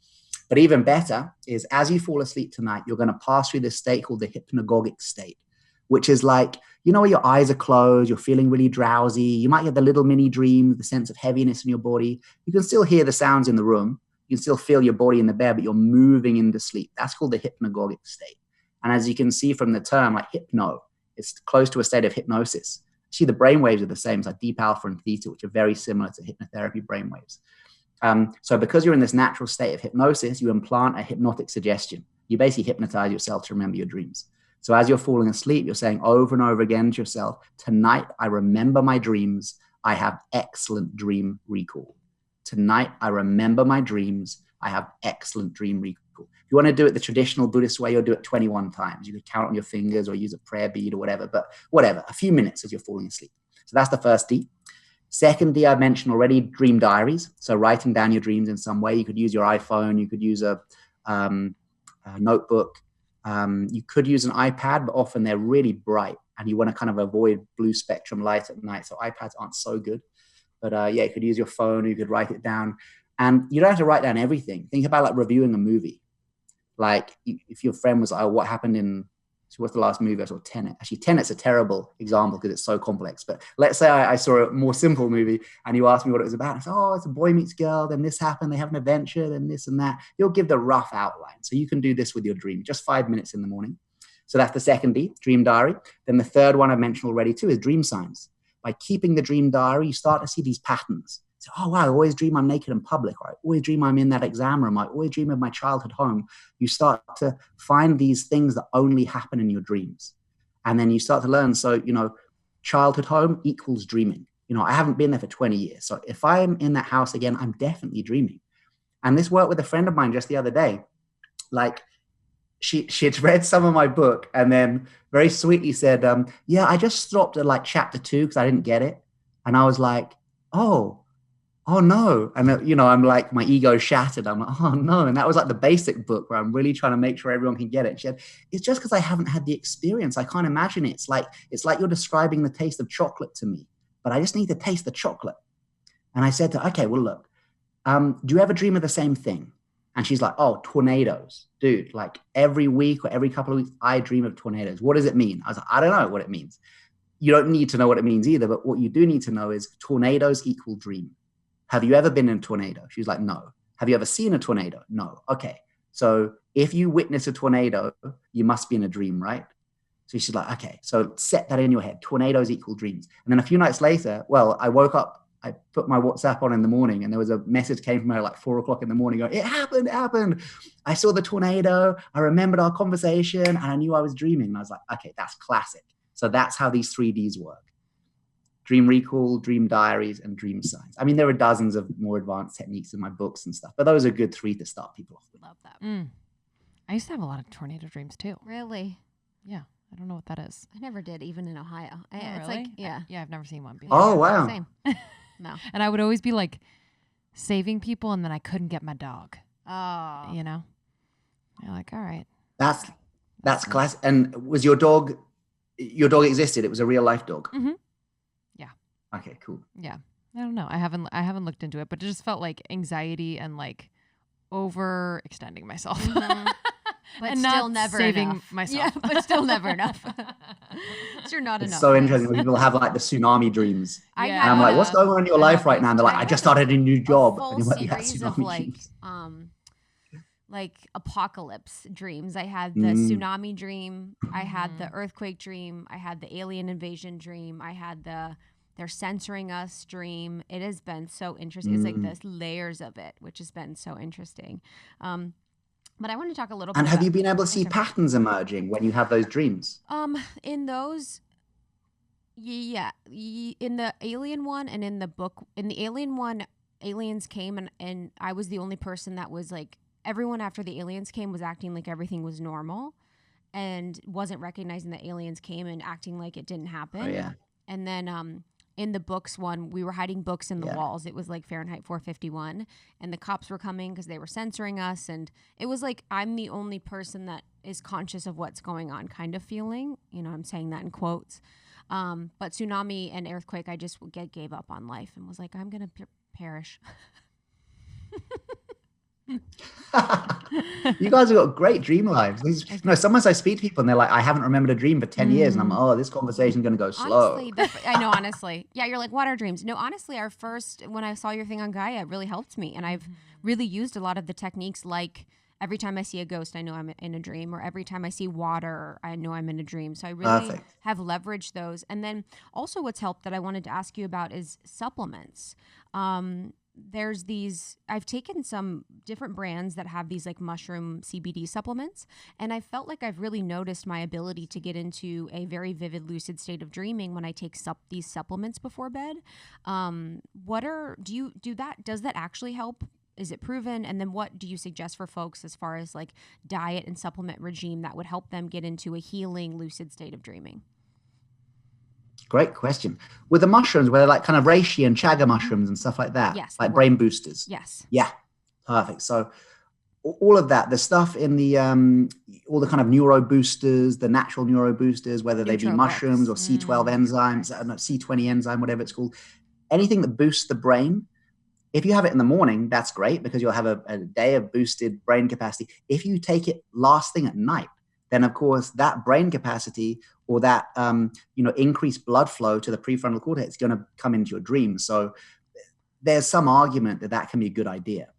But even better is as you fall asleep tonight, you're going to pass through this state called the hypnagogic state, which is like, you know, where your eyes are closed, you're feeling really drowsy. You might get the little mini dreams, the sense of heaviness in your body. You can still hear the sounds in the room. You can still feel your body in the bed, but you're moving into sleep. That's called the hypnagogic state. And as you can see from the term, like hypno, it's close to a state of hypnosis. See, the brain waves are the same. It's like deep alpha and theta, which are very similar to hypnotherapy brain waves. So because you're in this natural state of hypnosis, you implant a hypnotic suggestion. You basically hypnotize yourself to remember your dreams. So as you're falling asleep, you're saying over and over again to yourself, tonight, I remember my dreams. I have excellent dream recall. Tonight, I remember my dreams. I have excellent dream recall. If you want to do it the traditional Buddhist way, you'll do it 21 times. You could count on your fingers or use a prayer bead or whatever, but whatever, a few minutes as you're falling asleep. So that's the first D. Second D, I mentioned already, dream diaries. So writing down your dreams in some way. You could use your iPhone. You could use a notebook. You could use an iPad, but often they're really bright and you want to kind of avoid blue spectrum light at night. So iPads aren't so good. But yeah, you could use your phone, or you could write it down. And you don't have to write down everything. Think about like reviewing a movie. Like if your friend was like, oh, what happened in So what's the last movie I saw? Tenet. Actually, Tenet's a terrible example because it's so complex. But let's say I saw a more simple movie and you asked me what it was about. I said, oh, it's a boy meets girl. Then this happened. They have an adventure. Then this and that. You'll give the rough outline. So you can do this with your dream. Just 5 minutes in the morning. So that's the second D, dream diary. Then the third one I've mentioned already too is dream science. By keeping the dream diary, you start to see these patterns. So, oh, wow, I always dream I'm naked in public, or I always dream I'm in that exam room, I always dream of my childhood home. You start to find these things that only happen in your dreams. And then you start to learn, so, childhood home equals dreaming. I haven't been there for 20 years. So if I'm in that house again, I'm definitely dreaming. And this worked with a friend of mine just the other day. Like, she had read some of my book and then very sweetly said, yeah, I just stopped at like chapter 2 because I didn't get it. And I was like, oh no. And I'm like, my ego shattered. I'm like, oh no. And that was like the basic book where I'm really trying to make sure everyone can get it. She said, it's just because I haven't had the experience. I can't imagine it. It's like you're describing the taste of chocolate to me, but I just need to taste the chocolate. And I said to her, okay, well, look, do you ever dream of the same thing? And she's like, oh, tornadoes. Dude, like every week or every couple of weeks, I dream of tornadoes. What does it mean? I was like, I don't know what it means. You don't need to know what it means either. But what you do need to know is tornadoes equal dream. Have you ever been in a tornado? She's like, no. Have you ever seen a tornado? No. Okay. So if you witness a tornado, you must be in a dream, right? So she's like, okay, so set that in your head. Tornadoes equal dreams. And then a few nights later, well, I woke up, I put my WhatsApp on in the morning and there was a message came from her like 4 o'clock in the morning going, it happened. I saw the tornado. I remembered our conversation and I knew I was dreaming. And I was like, okay, that's classic. So that's how these 3Ds work. Dream recall, dream diaries, and dream science. I mean, there are dozens of more advanced techniques in my books and stuff, but those are good 3 to start people off with. Love that. I used to have a lot of tornado dreams too. Really? Yeah. I don't know what that is. I never did, even in Ohio. It's really? like, yeah. Yeah, I've never seen one before. Oh, wow. Same. No. And I would always be like saving people and then I couldn't get my dog. Oh. You're like, all right. That's classic. And was your dog existed? It was a real life dog? Mm-hmm. Yeah. Okay, cool. Yeah. I don't know. I haven't looked into it, but it just felt like anxiety and like overextending myself. Mm-hmm. But and still not never saving enough. myself. Yeah, but still never enough. You're not It's enough. so interesting when people have like the tsunami dreams. I Yeah. And I'm like, what's going on in your life right now? And they're like, I just started a new job. Full And you're like, yeah, series of tsunami dreams. like apocalypse dreams. I had the tsunami dream. I had the earthquake dream. I had the alien invasion dream. I had they're censoring us dream. It has been so interesting. It's like this layers of it, which has been so interesting. But I want to talk a little bit. And have you been able to see patterns emerging when you have those dreams? In those, yeah, in the alien one and in the book, in the alien one, aliens came and I was the only person that was like, everyone after the aliens came was acting like everything was normal and wasn't recognizing that aliens came and acting like it didn't happen. Oh, yeah. And then in the books one, we were hiding books in the walls. It was like Fahrenheit 451 and the cops were coming because they were censoring us. And it was like, I'm the only person that is conscious of what's going on kind of feeling. I'm saying that in quotes. But tsunami and earthquake, I just gave up on life and was like, I'm going to perish. You guys have got great dream lives. Sometimes I speak to people and they're like, I haven't remembered a dream for 10 years. And I'm like, oh, this conversation is going to go slow. Honestly, I know, honestly. Yeah, you're like, what are dreams? No, honestly, when I saw your thing on Gaia, it really helped me. And I've really used a lot of the techniques, like every time I see a ghost, I know I'm in a dream, or every time I see water, I know I'm in a dream. So I really have leveraged those. And then also what's helped that I wanted to ask you about is supplements. There's I've taken some different brands that have these like mushroom CBD supplements, and I felt like I've really noticed my ability to get into a very vivid lucid state of dreaming when I take these supplements before bed. Does that actually help? Is it proven? And then what do you suggest for folks as far as like diet and supplement regime that would help them get into a healing lucid state of dreaming? Great question. With the mushrooms, where they're like kind of reishi and chaga mushrooms and stuff like that, yes, like brain boosters. Yes. Yeah, perfect. So all of that, the stuff in the all the kind of neuro boosters, the natural neuro boosters, whether they be mushrooms or C12 enzymes, C20 enzyme, whatever it's called, anything that boosts the brain. If you have it in the morning, that's great because you'll have a day of boosted brain capacity. If you take it last thing at night, then of course that brain capacity or that increased blood flow to the prefrontal cortex is going to come into your dreams. So there's some argument that that can be a good idea.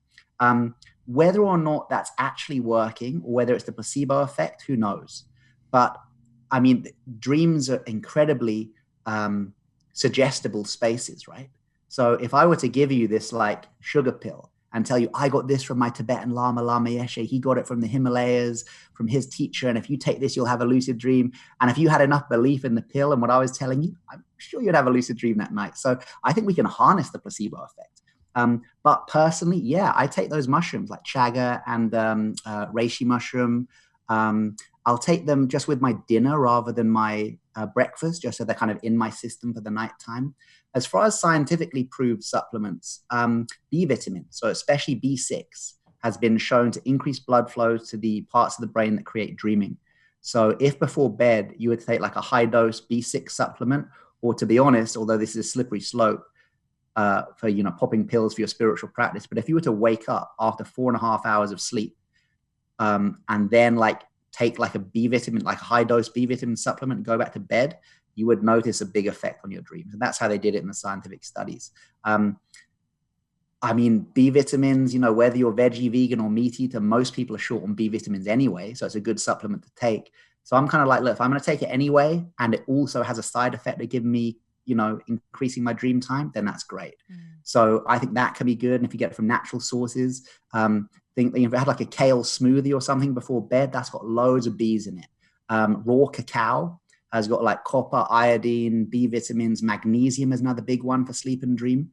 Whether or not that's actually working, or whether it's the placebo effect, who knows? But I mean, dreams are incredibly suggestible spaces, right? So if I were to give you this like sugar pill and tell you, I got this from my Tibetan Lama, Lama Yeshe, he got it from the Himalayas, from his teacher, and if you take this, you'll have a lucid dream. And if you had enough belief in the pill and what I was telling you, I'm sure you'd have a lucid dream that night. So I think we can harness the placebo effect. But personally, yeah, I take those mushrooms like chaga and reishi mushroom. I'll take them just with my dinner rather than my breakfast, just so they're kind of in my system for the nighttime. As far as scientifically proved supplements, B vitamin, so especially B6, has been shown to increase blood flow to the parts of the brain that create dreaming. So if before bed you would take like a high dose B6 supplement, or to be honest, although this is a slippery slope for popping pills for your spiritual practice, but if you were to wake up after 4.5 hours of sleep and then like take like a B vitamin, like a high dose B vitamin supplement and go back to bed, you would notice a big effect on your dreams. And that's how they did it in the scientific studies. I mean, B vitamins, whether you're veggie, vegan, or meat eater, most people are short on B vitamins anyway. So it's a good supplement to take. So I'm kind of like, look, if I'm going to take it anyway, and it also has a side effect of giving me, increasing my dream time, then that's great. So I think that can be good. And if you get it from natural sources, think if you had like a kale smoothie or something before bed, that's got loads of B's in it. Raw cacao has got like copper, iodine, B vitamins, magnesium is another big one for sleep and dream.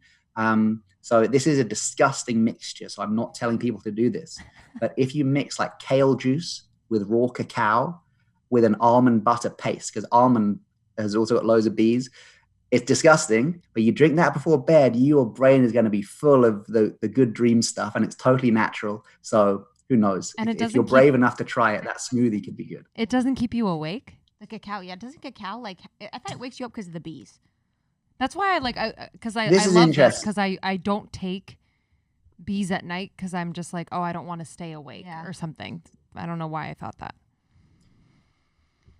So this is a disgusting mixture. So I'm not telling people to do this, but if you mix like kale juice with raw cacao with an almond butter paste, because almond has also got loads of B's, it's disgusting, but you drink that before bed, your brain is going to be full of the good dream stuff, and it's totally natural. So who knows? And if you're brave enough to try it, that smoothie could be good. It doesn't keep you awake? The cacao, yeah. Doesn't cacao I thought it wakes you up because of the bees. That's why I This is love interesting. this, because I don't take bees at night because I'm just like, oh, I don't want to stay awake or something. I don't know why I thought that.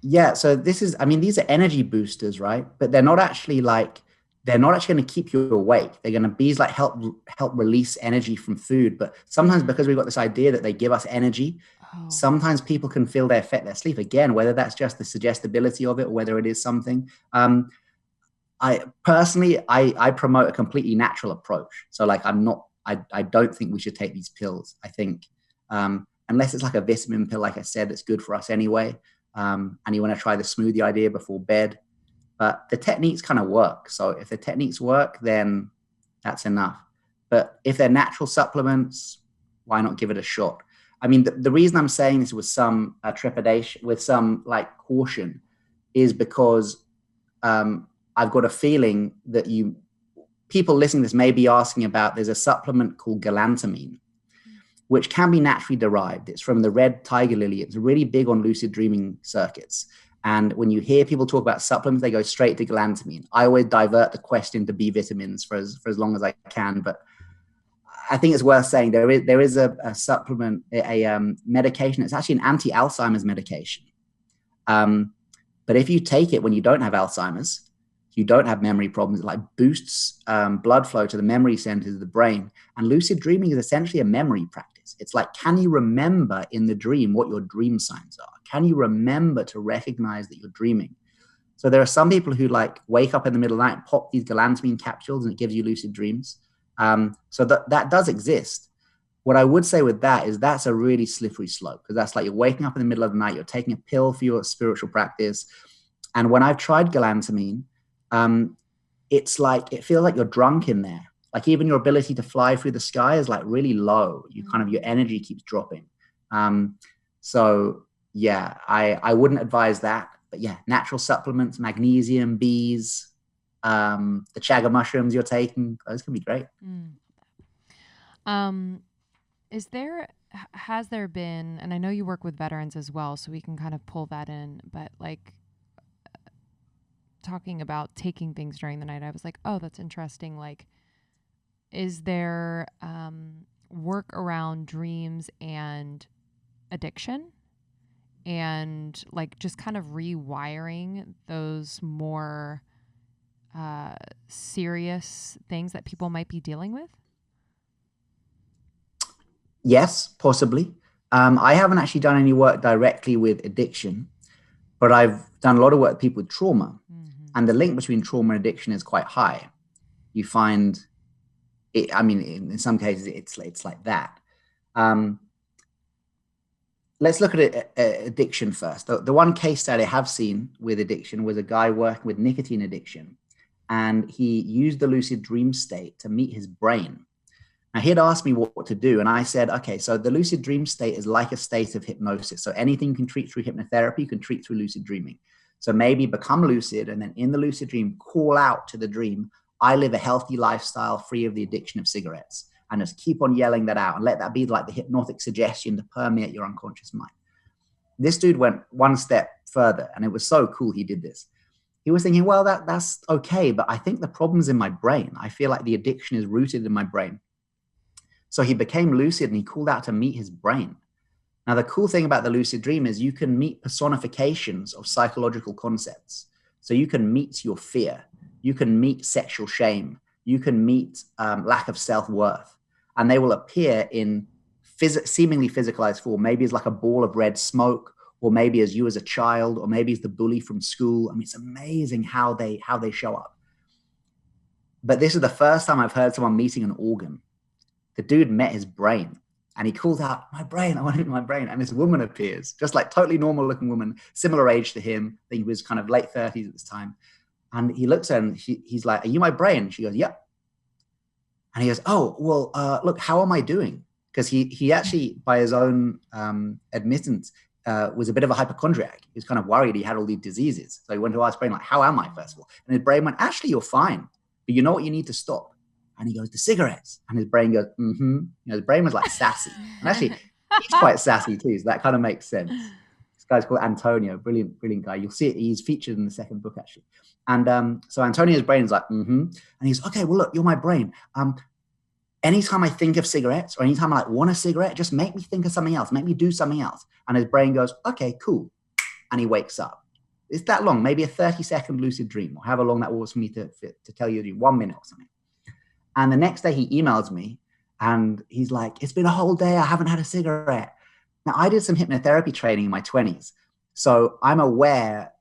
Yeah, so these are energy boosters, right? But they're not actually going to keep you awake. They're going to bees like help release energy from food. But sometimes because we've got this idea that they give us energy, sometimes people can feel they affect their sleep. Again, whether that's just the suggestibility of it or whether it is something. I personally promote a completely natural approach. So like I don't think we should take these pills. I think unless it's like a vitamin pill, like I said, that's good for us anyway. And you want to try the smoothie idea before bed, but the techniques kind of work. So if the techniques work, then that's enough. But if they're natural supplements, why not give it a shot? I mean, the reason I'm saying this with some trepidation, with some like caution, is because I've got a feeling that people listening to this may be asking about, there's a supplement called galantamine, which can be naturally derived. It's from the red tiger lily. It's really big on lucid dreaming circuits. And when you hear people talk about supplements, they go straight to galantamine. I always divert the question to B vitamins for as long as I can. But I think it's worth saying there is a supplement, a medication. It's actually an anti-Alzheimer's medication. But if you take it when you don't have Alzheimer's, you don't have memory problems, it like boosts blood flow to the memory centers of the brain. And lucid dreaming is essentially a memory practice. It's like, can you remember in the dream what your dream signs are? Can you remember to recognize that you're dreaming? So there are some people who like wake up in the middle of the night, pop these galantamine capsules, and it gives you lucid dreams. So that does exist. What I would say with that is that's a really slippery slope, because that's like you're waking up in the middle of the night, you're taking a pill for your spiritual practice. And when I've tried galantamine, it's like, it feels like you're drunk in there. Like even your ability to fly through the sky is like really low. Your energy keeps dropping. So yeah, I wouldn't advise that, but yeah, natural supplements, magnesium, bees, the chaga mushrooms you're taking, those can be great. Has there been, and I know you work with veterans as well, so we can kind of pull that in, but like talking about taking things during the night, I was like, oh, that's interesting. Like, is there work around dreams and addiction? and like just kind of rewiring those more serious things that people might be dealing with? Yes, possibly. I haven't actually done any work directly with addiction, but I've done a lot of work with people with trauma. And the link between trauma and addiction is quite high. You find it, I mean, in some cases, it's like that. Let's look at it, addiction first. The one case study I have seen with addiction was a guy working with nicotine addiction, and he used the lucid dream state to meet his brain. Now, he'd asked me what to do, and I said, okay, so the lucid dream state is like a state of hypnosis. So anything you can treat through hypnotherapy, you can treat through lucid dreaming. So maybe become lucid, and then in the lucid dream, call out to the dream, I live a healthy lifestyle free of the addiction of cigarettes. And just keep on yelling that out and let that be like the hypnotic suggestion to permeate your unconscious mind. This dude went one step further, and it was so cool he did this. He was thinking, well, that's okay, but I think the problem's in my brain. I feel like the addiction is rooted in my brain. So he became lucid and he called out to meet his brain. Now, the cool thing about the lucid dream is you can meet personifications of psychological concepts. So you can meet your fear. You can meet sexual shame. You can meet lack of self-worth. And they will appear in seemingly physicalized form. Maybe as like a ball of red smoke, or maybe as you as a child, or maybe as the bully from school. I mean, it's amazing how they show up. But this is the first time I've heard someone meeting an organ. The dude met his brain, and he called out, my brain, I want to meet my brain. And this woman appears, just like totally normal looking woman, similar age to him. I think he was kind of late 30s at this time. And he looks at her and he's like, are you my brain? She goes, yep. And he goes, oh, well, look, how am I doing? Because he actually, by his own admittance, was a bit of a hypochondriac. He was kind of worried he had all these diseases. So he went to ask his brain, like, how am I, first of all? And his brain went, actually, you're fine. But you know what you need to stop? And he goes, the cigarettes. And his brain goes, mm-hmm. You know, his brain was like sassy. And actually, he's quite sassy too. So that kind of makes sense. This guy's called Antonio, brilliant guy. You'll see it. He's featured in the second book, actually. And so Antonio's brain is like, mm-hmm. And he's, okay, well, look, you're my brain. Anytime I think of cigarettes, or anytime I like want a cigarette, just make me think of something else. Make me do something else. And his brain goes, okay, cool. And he wakes up. It's that long, maybe a 30-second lucid dream, or however long that was for me to tell you, 1 minute or something. And the next day he emails me and he's like, it's been a whole day. I haven't had a cigarette. Now, I did some hypnotherapy training in my 20s. So I'm aware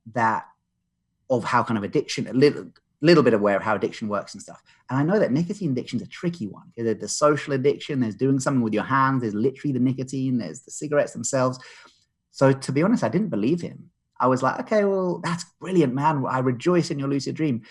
of how kind of addiction, a little bit aware of how addiction works and stuff. And I know that nicotine addiction is a tricky one. There's the social addiction, there's doing something with your hands, there's literally the nicotine, there's the cigarettes themselves. So to be honest, I didn't believe him. I was like, okay, well, that's brilliant, man. I rejoice in your lucid dream.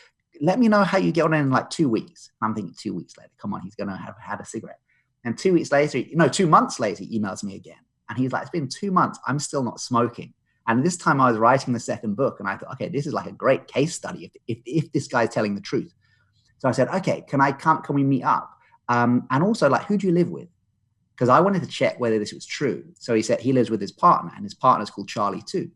Let me know how you get on in like 2 weeks. I'm thinking 2 weeks later, come on, he's going to have had a cigarette. And 2 weeks later, 2 months later, he emails me again. And he's like, it's been 2 months. I'm still not smoking. And this time I was writing the second book and I thought, okay, this is like a great case study if this guy's telling the truth. So I said, okay, can we meet up? And also, like, who do you live with? Because I wanted to check whether this was true. So he said he lives with his partner, and his partner's called Charlie too.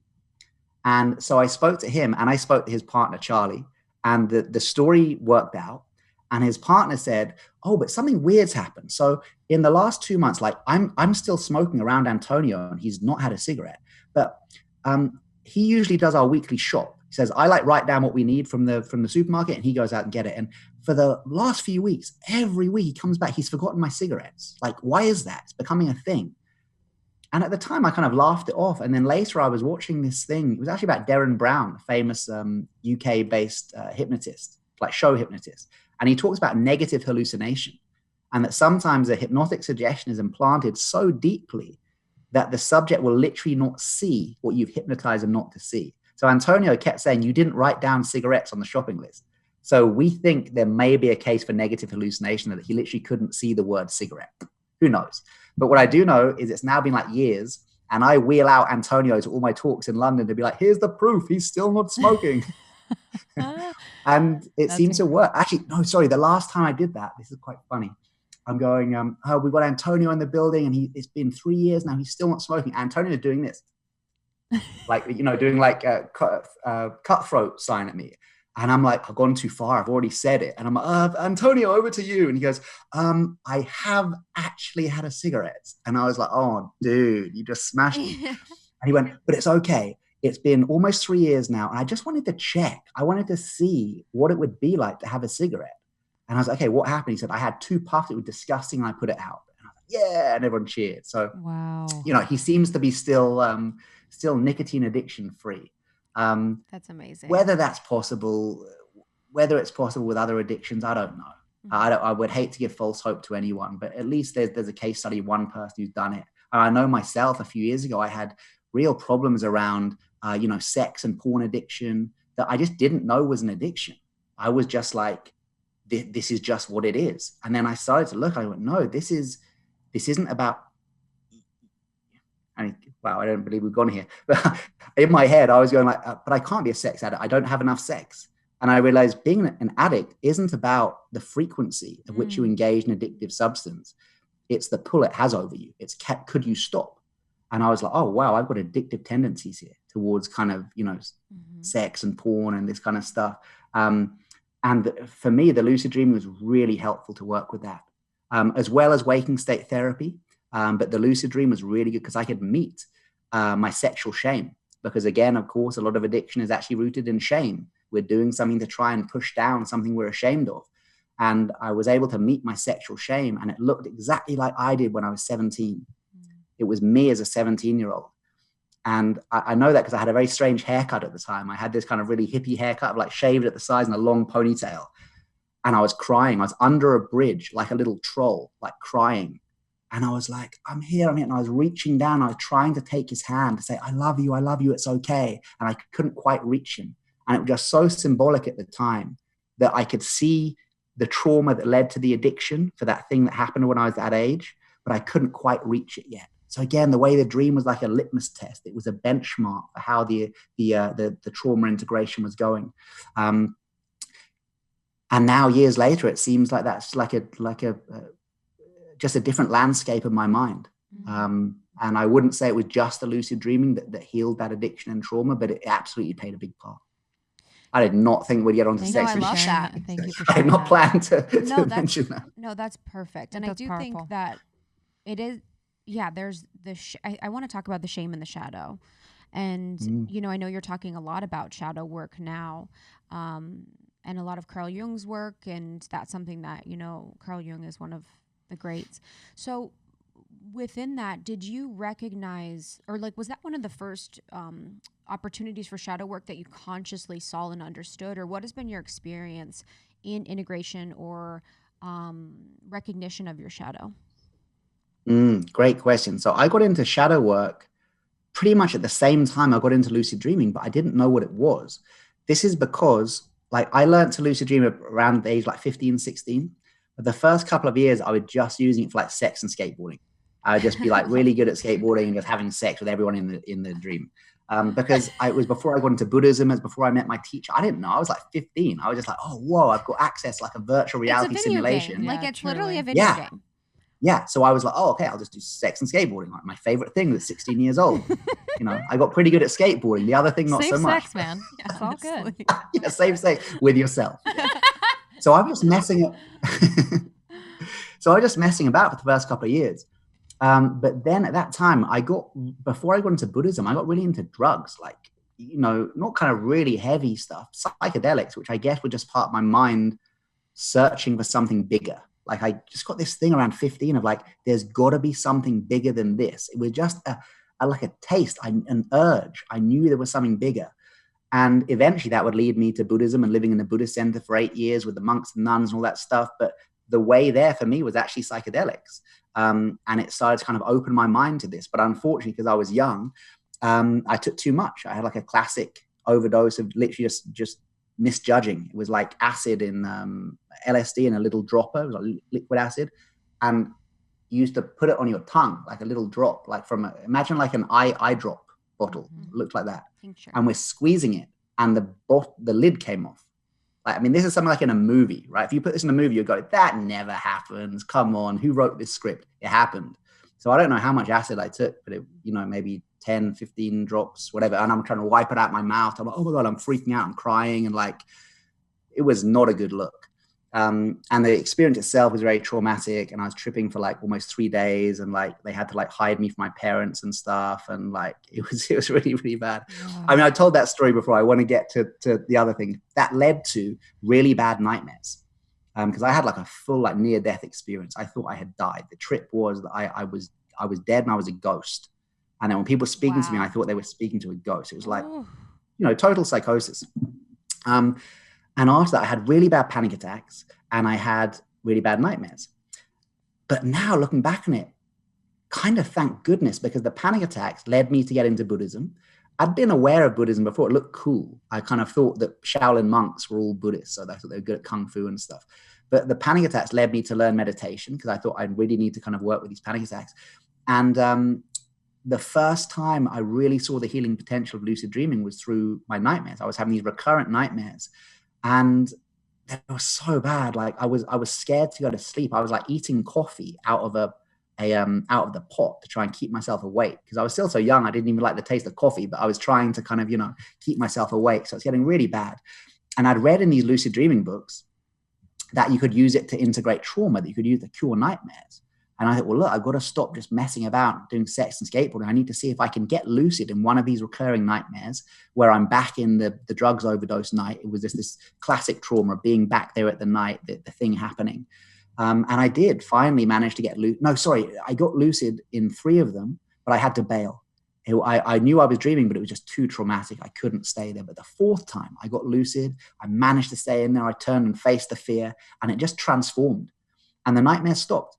And so I spoke to him and I spoke to his partner, Charlie. And the story worked out. And his partner said, oh, but something weird's happened. So in the last 2 months, like I'm still smoking around Antonio and he's not had a cigarette. But he usually does our weekly shop. He says, I like write down what we need from the supermarket, and he goes out and get it. And for the last few weeks, every week he comes back, he's forgotten my cigarettes. Like, why is that? It's becoming a thing. And at the time, I kind of laughed it off. And then later, I was watching this thing. It was actually about Derren Brown, a famous UK-based hypnotist, like show hypnotist. And he talks about negative hallucination, and that sometimes a hypnotic suggestion is implanted so deeply that the subject will literally not see what you've hypnotized them not to see. So Antonio kept saying, you didn't write down cigarettes on the shopping list. So we think there may be a case for negative hallucination, that he literally couldn't see the word cigarette. Who knows? But what I do know is it's now been like years, and I wheel out Antonio to all my talks in London to be like, here's the proof, he's still not smoking. And it seems to work. Actually, no, sorry, the last time I did that, this is quite funny. I'm going, we've got Antonio in the building, and it's been 3 years now, he's still not smoking. Antonio is doing this. Like, doing like a cutthroat sign at me. And I'm like, I've gone too far. I've already said it. And I'm like, Antonio, over to you. And he goes, I have actually had a cigarette. And I was like, oh, dude, you just smashed me. And he went, but it's okay. It's been almost 3 years now. And I just wanted to check. I wanted to see what it would be like to have a cigarette. And I was like, okay, what happened? He said, I had 2 puffs. It was disgusting. And I put it out. And I was like, yeah. And everyone cheered. So, Wow. he seems to be still nicotine addiction free. That's amazing. Whether it's possible with other addictions, I don't know. I would hate to give false hope to anyone, but at least there's a case study, one person who's done it. And I know myself, a few years ago, I had real problems around, sex and porn addiction that I just didn't know was an addiction. I was just like, this is just what it is. And then I started to look, I went, no, this isn't about, wow, I don't believe we've gone here. But in my head, I was going like, but I can't be a sex addict. I don't have enough sex. And I realized being an addict isn't about the frequency at which you engage in addictive substance. It's the pull it has over you. It's could you stop? And I was like, oh, wow, I've got addictive tendencies here towards kind of, sex and porn and this kind of stuff. And for me, the lucid dreaming was really helpful to work with that, as well as waking state therapy. But the lucid dream was really good because I could meet my sexual shame. Because again, of course, a lot of addiction is actually rooted in shame. We're doing something to try and push down something we're ashamed of. And I was able to meet my sexual shame, and it looked exactly like I did when I was 17. It was me as a 17-year-old. And I know that because I had a very strange haircut at the time. I had this kind of really hippie haircut, like shaved at the sides and a long ponytail. And I was crying. I was under a bridge like a little troll, like crying. And I was like, I'm here. And I was reaching down. I was trying to take his hand to say, I love you. It's okay. And I couldn't quite reach him. And it was just so symbolic at the time that I could see the trauma that led to the addiction for that thing that happened when I was that age, but I couldn't quite reach it yet. So again, the way the dream was like a litmus test, it was a benchmark for how the trauma integration was going. And now years later, it seems like that's like a just a different landscape of my mind. And I wouldn't say it was just the lucid dreaming that healed that addiction and trauma, but it absolutely played a big part. I did not think we'd get onto sex. I love that. Thank you for I sharing had not that. planned to mention that. No, that's perfect. And That's I do powerful. think that it is, there's I want to talk about the shame in the shadow. And, I know you're talking a lot about shadow work now, and a lot of Carl Jung's work. And that's something that, Carl Jung is one of the greats. So within that, did you recognize, or was that one of the first opportunities for shadow work that you consciously saw and understood? Or what has been your experience in integration or recognition of your shadow? Great question. So I got into shadow work pretty much at the same time I got into lucid dreaming, but I didn't know what it was. This is because I learned to lucid dream around the age 15, 16. But the first couple of years, I was just using it for sex and skateboarding. I would just be really good at skateboarding and just having sex with everyone in the dream. Because it was before I got into Buddhism, as before I met my teacher. I didn't know. I was 15. I was just oh, whoa, I've got access a virtual reality simulation. Game. It's literally a video game. Yeah. So I was oh, okay, I'll just do sex and skateboarding. My favorite thing that's 16 years old. I got pretty good at skateboarding. The other thing, not safe so much. Sex, man. It's all good. Yeah, safe sex with yourself. So I'm just messing up. So I was just messing about for the first couple of years. But then at that time, before I got into Buddhism, I got really into drugs, not kind of really heavy stuff, psychedelics, which I guess were just part of my mind searching for something bigger. I just got this thing around 15 of there's got to be something bigger than this. It was just a taste, an urge. I knew there was something bigger. And eventually that would lead me to Buddhism and living in a Buddhist center for 8 years with the monks and nuns and all that stuff. But the way there for me was actually psychedelics. And it started to kind of open my mind to this. But unfortunately, because I was young, I took too much. I had a classic overdose of literally just misjudging. It was like acid in LSD in a little dropper. It was liquid acid. And you used to put it on your tongue, a little drop, imagine an eye drop bottle. It looked like that. Tincture. And we're squeezing it and the lid came off. This is something in a movie, right? If you put this in a movie, you go, that never happens. Come on, who wrote this script? It happened. So I don't know how much acid I took, but it, maybe 10, 15 drops, whatever. And I'm trying to wipe it out my mouth. I'm oh my God, I'm freaking out. I'm crying. And it was not a good look. And the experience itself was very traumatic, and I was tripping for like almost 3 days, and like they had to like hide me from my parents and stuff, and like it was really, really bad. Wow. I mean, I told that story before. I want to get to the other thing that led to really bad nightmares, because I had like a full like near death experience. I thought I had died. The trip was that I was dead and I was a ghost. And then when people were speaking to me, I thought they were speaking to a ghost. It was like, total psychosis. And after that, I had really bad panic attacks and I had really bad nightmares. But now looking back on it, kind of thank goodness, because the panic attacks led me to get into Buddhism. I'd been aware of Buddhism before. It looked cool. I kind of thought that Shaolin monks were all Buddhists, so I thought they were good at Kung Fu and stuff. But the panic attacks led me to learn meditation, because I thought I really need to kind of work with these panic attacks. And the first time I really saw the healing potential of lucid dreaming was through my nightmares. I was having these recurrent nightmares, and they were so bad. Like I was scared to go to sleep. I was like eating coffee out of the pot to try and keep myself awake, because I was still so young. I didn't even like the taste of coffee, but I was trying to kind of, keep myself awake. So it's getting really bad. And I'd read in these lucid dreaming books that you could use it to integrate trauma, that you could use to cure nightmares. And I thought, well, look, I've got to stop just messing about doing sex and skateboarding. I need to see if I can get lucid in one of these recurring nightmares where I'm back in the drugs overdose night. It was this classic trauma of being back there at the night, the thing happening. And I did finally manage to get lucid. No, sorry, I got lucid in 3 of them, but I had to bail. I knew I was dreaming, but it was just too traumatic. I couldn't stay there. But the 4th time I got lucid, I managed to stay in there. I turned and faced the fear, and it just transformed. And the nightmare stopped.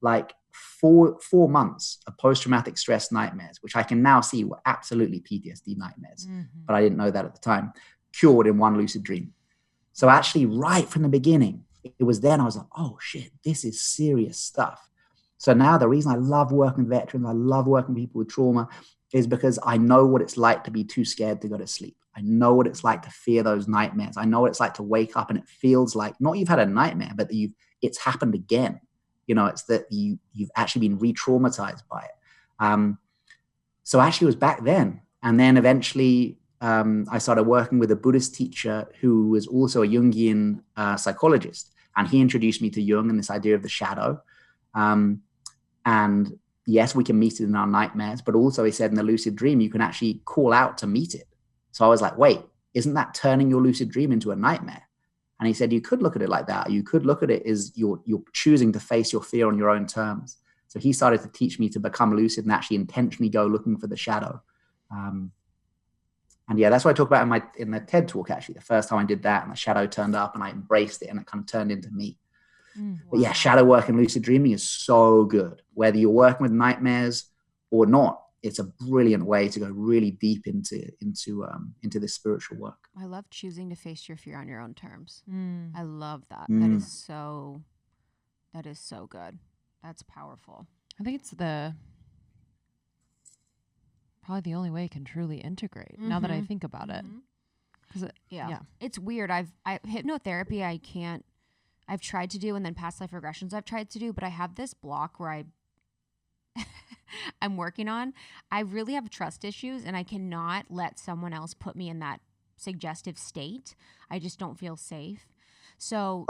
Like 4 months of post-traumatic stress nightmares, which I can now see were absolutely PTSD nightmares, but I didn't know that at the time, cured in one lucid dream. So actually right from the beginning, it was then I was like, oh shit, this is serious stuff. So now the reason I love working with veterans, I love working with people with trauma, is because I know what it's like to be too scared to go to sleep. I know what it's like to fear those nightmares. I know what it's like to wake up and it feels like not you've had a nightmare, but that it's happened again. It's that you've actually been re-traumatized by it. So actually it was back then. And then eventually I started working with a Buddhist teacher who was also a Jungian psychologist. And he introduced me to Jung and this idea of the shadow. And yes, we can meet it in our nightmares, but also he said in the lucid dream, you can actually call out to meet it. So I was like, wait, isn't that turning your lucid dream into a nightmare? And he said, you could look at it like that. You could look at it as you're choosing to face your fear on your own terms. So he started to teach me to become lucid and actually intentionally go looking for the shadow. And yeah, that's what I talk about in the TED talk, actually. The first time I did that and the shadow turned up and I embraced it and it kind of turned into me. But yeah, shadow work and lucid dreaming is so good. Whether you're working with nightmares or not, it's a brilliant way to go really deep into this spiritual work. I love choosing to face your fear on your own terms. I love that. That is so good. That's powerful. I think it's probably the only way it can truly integrate, now that I think about it. 'Cause yeah. It's weird. Hypnotherapy I've tried to do, and then past life regressions I've tried to do, but I have this block where I'm working on. I really have trust issues, and I cannot let someone else put me in that suggestive state. I just don't feel safe. So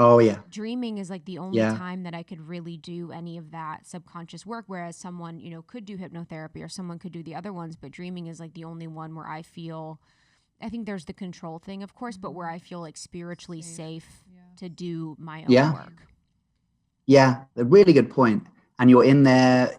dreaming is like the only time that I could really do any of that subconscious work, whereas someone, could do hypnotherapy or someone could do the other ones, but dreaming is like the only one where I think there's the control thing, of course, but where I feel like spiritually safe to do my own work. Yeah, a really good point. And you're in there.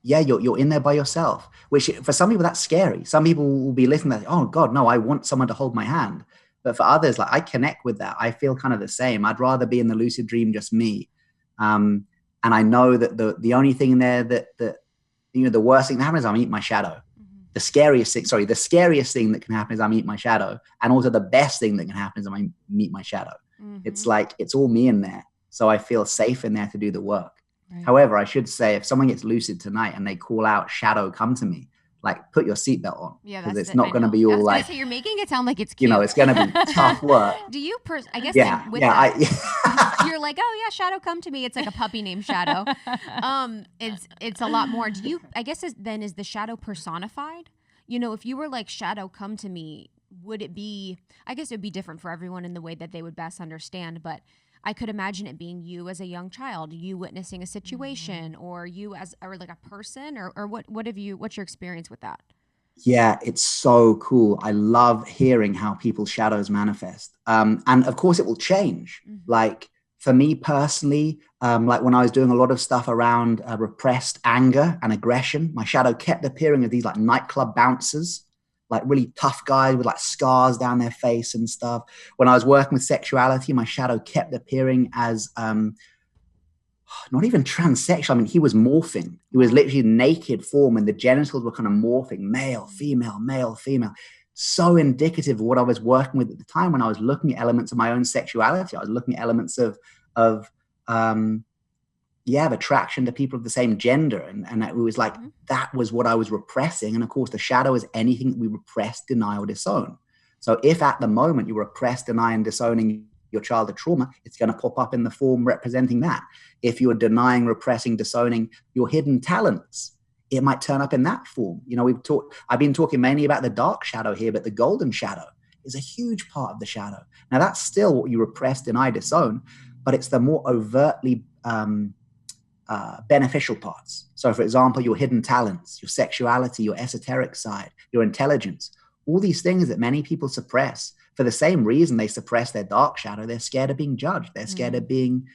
You're in there by yourself, which for some people that's scary. Some people will be listening to that, oh God, no, I want someone to hold my hand. But for others, like I connect with that. I feel kind of the same. I'd rather be in the lucid dream, just me. And I know that the only thing there that the worst thing that happens is I meet my shadow. The scariest thing that can happen is I meet my shadow. And also the best thing that can happen is I meet my shadow. It's like, it's all me in there. So I feel safe in there to do the work. Right. However, I should say, if someone gets lucid tonight and they call out, shadow, come to me, like put your seatbelt on. Yeah, because it's not going to be all like. So you're making it sound like it's cute. It's going to be tough work. Do you? I guess. Yeah. You're like, oh yeah, Shadow, come to me. It's like a puppy named Shadow. It's a lot more. Do you? I guess then is the shadow personified? If you were like, Shadow, come to me, would it be? I guess it would be different for everyone in the way that they would best understand, but. I could imagine it being you as a young child, you witnessing a situation, or you as, or like a person, or what's your experience with that? Yeah, it's so cool. I love hearing how people's shadows manifest. And of course, it will change. Like for me personally, like when I was doing a lot of stuff around repressed anger and aggression, my shadow kept appearing as these like nightclub bouncers, like really tough guys with like scars down their face and stuff. When I was working with sexuality, my shadow kept appearing as not even transsexual. I mean, he was morphing. He was literally naked form, and the genitals were kind of morphing, male, female, male, female. So indicative of what I was working with at the time when I was looking at elements of my own sexuality. I was looking at elements of of attraction to people of the same gender, and it was like that was what I was repressing. And of course, the shadow is anything that we repress, deny, or disown. So if at the moment you repress, deny, and disowning your childhood trauma, it's going to pop up in the form representing that. If you're denying, repressing, disowning your hidden talents, it might turn up in that form. You know, I've been talking mainly about the dark shadow here, but the golden shadow is a huge part of the shadow. Now that's still what you repress, deny, disown, but it's the more overtly beneficial parts. So for example, your hidden talents, your sexuality, your esoteric side, your intelligence, all these things that many people suppress for the same reason they suppress their dark shadow. They're scared of being judged. They're scared of being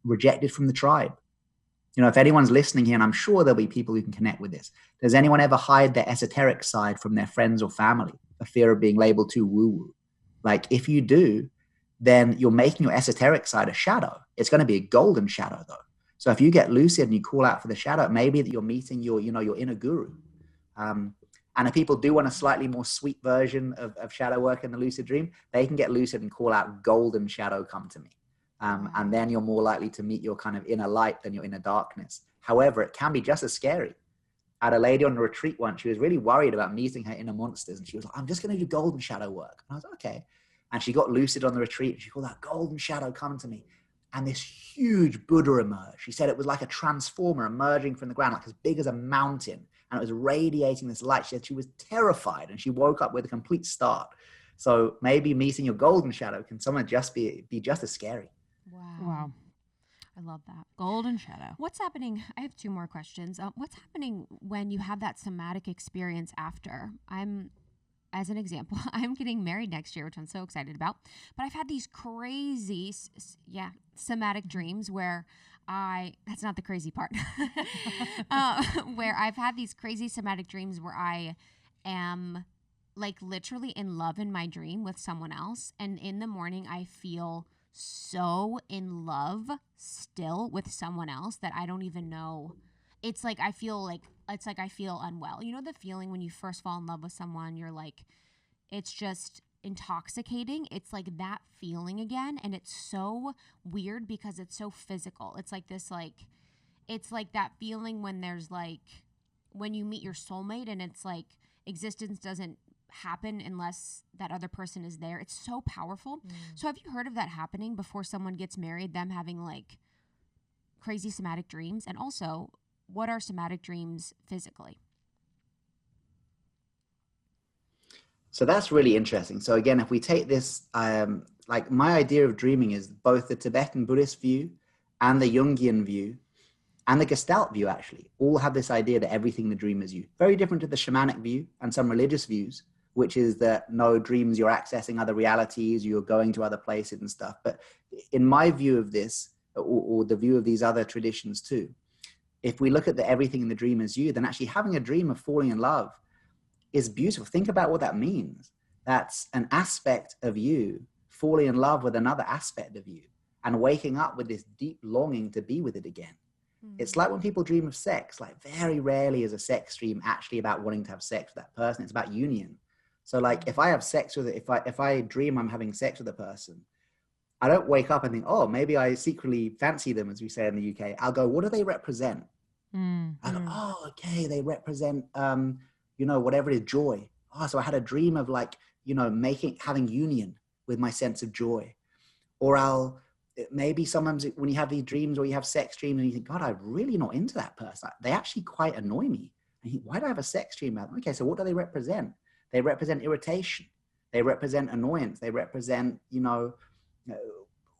rejected from the tribe. You know, if anyone's listening here, and I'm sure there'll be people who can connect with this, does anyone ever hide their esoteric side from their friends or family for fear of being labeled too woo-woo? Like if you do, then you're making your esoteric side a shadow. It's going to be a golden shadow though. So if you get lucid and you call out for the shadow, it may be that you're meeting your inner guru. And if people do want a slightly more sweet version of shadow work in the lucid dream, they can get lucid and call out golden shadow, come to me. And then you're more likely to meet your kind of inner light than your inner darkness. However, it can be just as scary. I had a lady on a retreat once. She was really worried about meeting her inner monsters. And she was like, I'm just going to do golden shadow work. And I was like, okay. And she got lucid on the retreat. And she called out, golden shadow, come to me. And this huge Buddha emerged. She said it was like a transformer emerging from the ground, like as big as a mountain. And it was radiating this light. She said she was terrified and she woke up with a complete start. So maybe meeting your golden shadow can sometimes just be just as scary. Wow. I love that. Golden shadow. What's happening? I have two more questions. What's happening when you have that somatic experience after? As an example, I'm getting married next year, which I'm so excited about. But I've had these crazy, somatic dreams where that's not the crazy part, where I've had these crazy somatic dreams where I am like literally in love in my dream with someone else. And in the morning, I feel so in love still with someone else that I don't even know. It's like I feel unwell. You know the feeling when you first fall in love with someone, you're like, it's just intoxicating. It's like that feeling again, and it's so weird because it's so physical. It's like this, like, it's like that feeling when there's like, when you meet your soulmate and it's like existence doesn't happen unless that other person is there. It's so powerful. So have you heard of that happening before someone gets married, them having like crazy somatic dreams? And also, what are somatic dreams physically? So that's really interesting. So again, if we take this, like my idea of dreaming is both the Tibetan Buddhist view and the Jungian view and the Gestalt view actually all have this idea that everything in the dream is you. Very different to the shamanic view and some religious views, which is that no, dreams, you're accessing other realities, you're going to other places and stuff. But in my view of this, or the view of these other traditions too, if we look at the everything in the dream is you, then actually having a dream of falling in love is beautiful. Think about what that means. That's an aspect of you falling in love with another aspect of you and waking up with this deep longing to be with it again. It's like when people dream of sex, like very rarely is a sex dream actually about wanting to have sex with that person. It's about union. So like if I have sex with it, if I dream I'm having sex with a person, I don't wake up and think, oh, maybe I secretly fancy them, as we say in the UK. I'll go, what do they represent? I go, oh, okay, they represent, whatever it is, joy. Oh, so I had a dream of like, having union with my sense of joy. Or maybe sometimes when you have these dreams or you have sex dreams and you think, God, I'm really not into that person. They actually quite annoy me. And you think, why do I have a sex dream about them? Okay, so what do they represent? They represent irritation. They represent annoyance. They represent,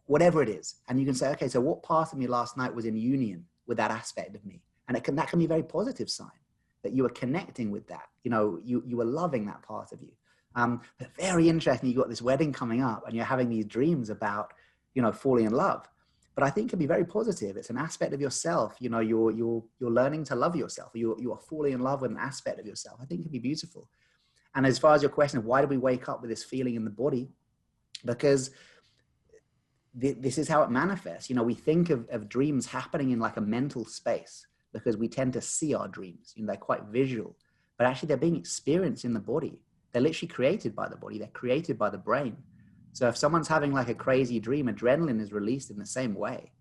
whatever it is. And you can say, okay, so what part of me last night was in union with that aspect of me? And that can be a very positive sign that you are connecting with that. You are loving that part of you. But very interesting, you've got this wedding coming up and you're having these dreams about, falling in love. But I think it can be very positive. It's an aspect of yourself. You're learning to love yourself. You are falling in love with an aspect of yourself. I think it can be beautiful. And as far as your question of why do we wake up with this feeling in the body? Because this is how it manifests. We think of dreams happening in like a mental space because we tend to see our dreams. They're quite visual, but actually they're being experienced in the body. They're literally created by the body. They're created by the brain. So if someone's having like a crazy dream, adrenaline is released in the same way.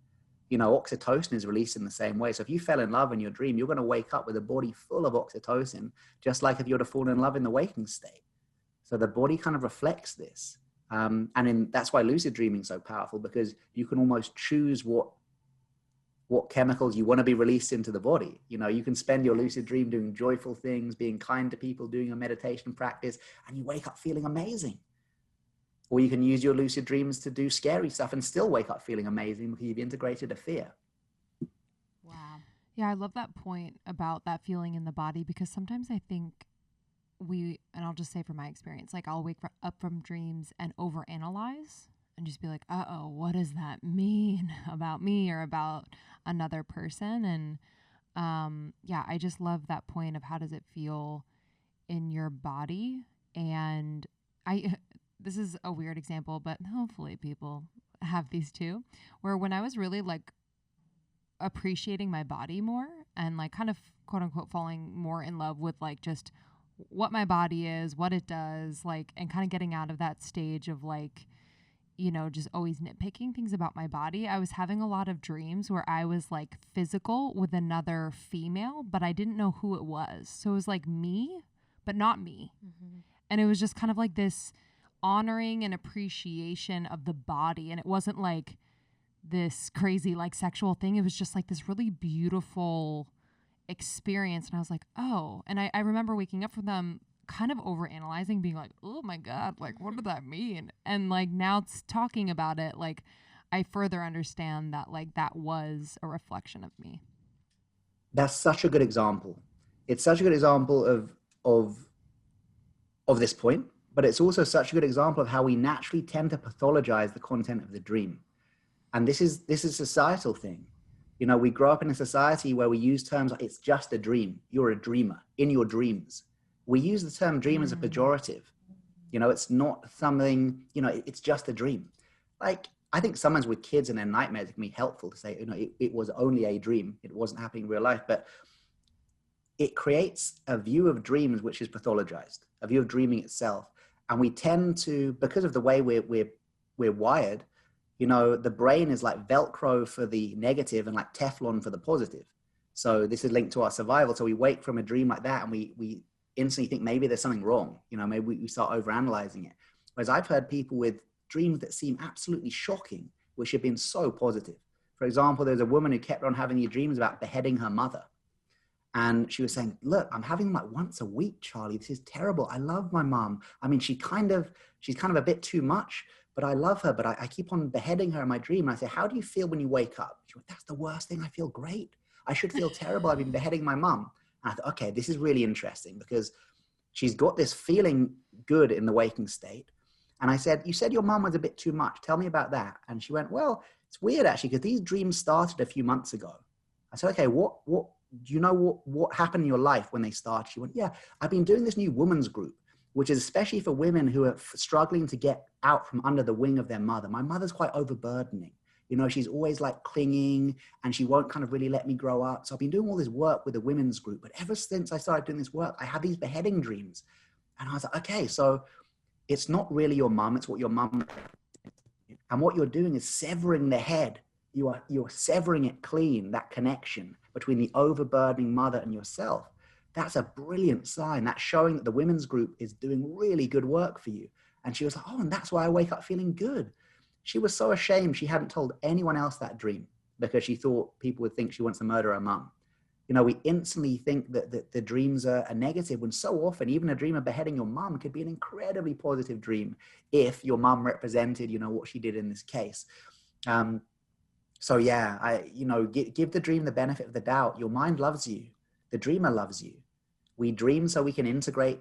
Oxytocin is released in the same way. So if you fell in love in your dream, you're going to wake up with a body full of oxytocin, just like if you were to fall in love in the waking state. So the body kind of reflects this. That's why lucid dreaming is so powerful, because you can almost choose what chemicals you want to be released into the body. You can spend your lucid dream doing joyful things, being kind to people, doing a meditation practice, and you wake up feeling amazing. Or you can use your lucid dreams to do scary stuff and still wake up feeling amazing because you've integrated a fear. Wow. Yeah, I love that point about that feeling in the body, because sometimes I think and I'll just say from my experience, like I'll wake up from dreams and overanalyze and just be like, uh-oh, what does that mean about me or about another person? And I just love that point of how does it feel in your body. And this is a weird example, but hopefully people have these too, where when I was really like appreciating my body more and like kind of quote unquote falling more in love with like just what my body is, what it does, like, and kind of getting out of that stage of like, just always nitpicking things about my body. I was having a lot of dreams where I was like physical with another female, but I didn't know who it was. So it was like me, but not me. Mm-hmm. And it was just kind of like this honoring and appreciation of the body. And it wasn't like this crazy like sexual thing. It was just like this really beautiful experience. And I was like, oh, and I remember waking up from them kind of overanalyzing, being like, oh my God, like, what did that mean? And like now it's talking about it, like I further understand that like that was a reflection of me. That's such a good example. It's such a good example of this point, but it's also such a good example of how we naturally tend to pathologize the content of the dream. And this is a societal thing. We grow up in a society where we use terms like it's just a dream. You're a dreamer in your dreams. We use the term dream as a pejorative. It's not something, it's just a dream. Like, I think sometimes with kids and their nightmares, it can be helpful to say, it was only a dream. It wasn't happening in real life, but it creates a view of dreams, which is pathologized, a view of dreaming itself. And we tend to, because of the way we're wired, the brain is like Velcro for the negative and like Teflon for the positive. So this is linked to our survival. So we wake from a dream like that and we instantly think maybe there's something wrong. Maybe we start overanalyzing it. Whereas I've heard people with dreams that seem absolutely shocking, which have been so positive. For example, there's a woman who kept on having these dreams about beheading her mother. And she was saying, look, I'm having them like once a week, Charlie. This is terrible. I love my mom. I mean, she's kind of a bit too much, but I love her. But I keep on beheading her in my dream. And I say, how do you feel when you wake up? She went, that's the worst thing. I feel great. I should feel terrible. I've been beheading my mom. And I thought, okay, this is really interesting because she's got this feeling good in the waking state. And I said, you said your mom was a bit too much. Tell me about that. And she went, well, it's weird actually, because these dreams started a few months ago. I said, okay, what do you know what happened in your life when they started? She went, yeah, I've been doing this new women's group, which is especially for women who are struggling to get out from under the wing of their mother. My mother's quite overburdening. She's always like clinging and she won't kind of really let me grow up. So I've been doing all this work with the women's group. But ever since I started doing this work, I had these beheading dreams. And I was like, okay, so it's not really your mom. It's what your mom. And what you're doing is severing the head. You're severing it clean, that connection between the overburdening mother and yourself. That's a brilliant sign. That's showing that the women's group is doing really good work for you. And she was like, oh, and that's why I wake up feeling good. She was so ashamed she hadn't told anyone else that dream because she thought people would think she wants to murder her mum. We instantly think that the dreams are negative when so often even a dream of beheading your mum could be an incredibly positive dream if your mum represented, what she did in this case. So yeah, give the dream the benefit of the doubt. Your mind loves you. The dreamer loves you. We dream so we can integrate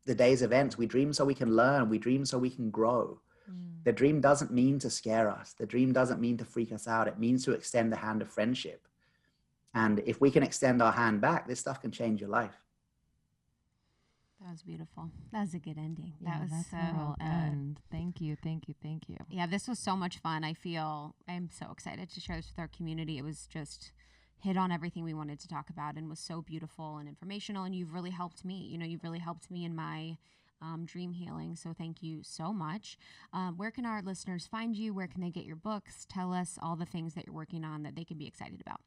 the day's events. We dream so we can learn. We dream so we can grow. The dream doesn't mean to scare us. The dream doesn't mean to freak us out. It means to extend the hand of friendship. And if we can extend our hand back, this stuff can change your life. That was beautiful. That was a good ending. Yeah, that was that's so a real good. end. Thank you. Yeah, this was so much fun. I'm so excited to share this with our community. It was just hit on everything we wanted to talk about and was so beautiful and informational. And you've really helped me. You've really helped me in my dream healing. So thank you so much. Where can our listeners find you? Where can they get your books? Tell us all the things that you're working on that they can be excited about.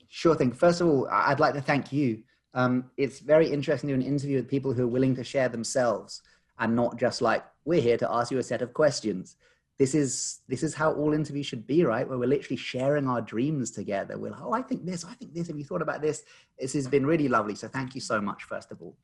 Sure thing. First of all, I'd like to thank you. It's very interesting to do an interview with people who are willing to share themselves and not just like, we're here to ask you a set of questions. This is how all interviews should be, right? Where we're literally sharing our dreams together. We're like, oh, I think this. Have you thought about this? This has been really lovely. So thank you so much, first of all.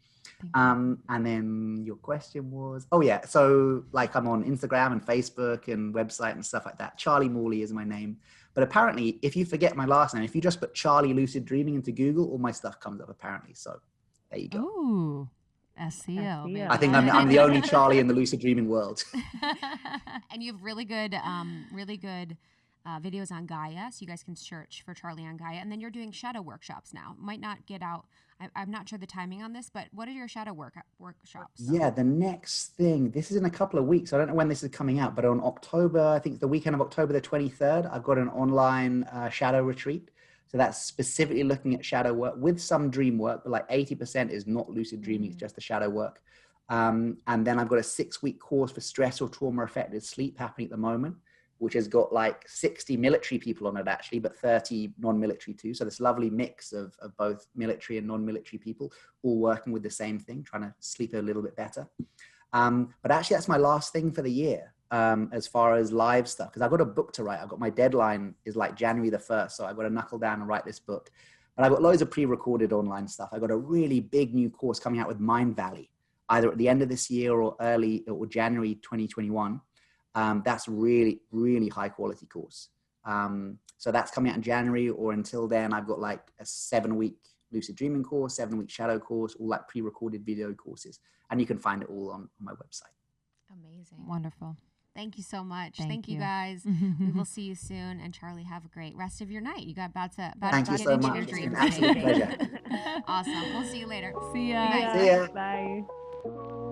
And then your question was, oh yeah. So like I'm on Instagram and Facebook and website and stuff like that. Charlie Morley is my name. But apparently, if you forget my last name, if you just put Charlie Lucid Dreaming into Google, all my stuff comes up apparently. So there you go. Ooh, SEO. I think I'm the only Charlie in the lucid dreaming world. And you have really good videos on Gaia, so you guys can search for Charlie on Gaia. And then you're doing shadow workshops now. Might not get out. I'm not sure the timing on this, but what are your shadow workshops? Yeah, the next thing, this is in a couple of weeks. I don't know when this is coming out, but on October, I think the weekend of October the 23rd, I've got an online shadow retreat. So that's specifically looking at shadow work with some dream work, but like 80% is not lucid dreaming, it's just the shadow work. And then I've got a 6-week course for stress or trauma affected sleep happening at the moment, which has got like 60 military people on it actually, but 30 non-military too. So this lovely mix of both military and non-military people all working with the same thing, trying to sleep a little bit better. But actually that's my last thing for the year. As far as live stuff, because I've got a book to write. I've got my deadline is like January the 1st. So I've got to knuckle down and write this book, but I've got loads of pre-recorded online stuff. I've got a really big new course coming out with Mind Valley, either at the end of this year or early or January 2021. That's really, really high quality course. So that's coming out in January, or until then, I've got like a 7-week lucid dreaming course, 7-week shadow course, all like pre-recorded video courses. And you can find it all on my website. Amazing. Wonderful. Thank you so much. Thank you guys. We will see you soon. And Charlie, have a great rest of your night. You got about to Thank you get so into much. your It's dream. been an absolute pleasure. Awesome. We'll see you later. See ya. See ya. Bye.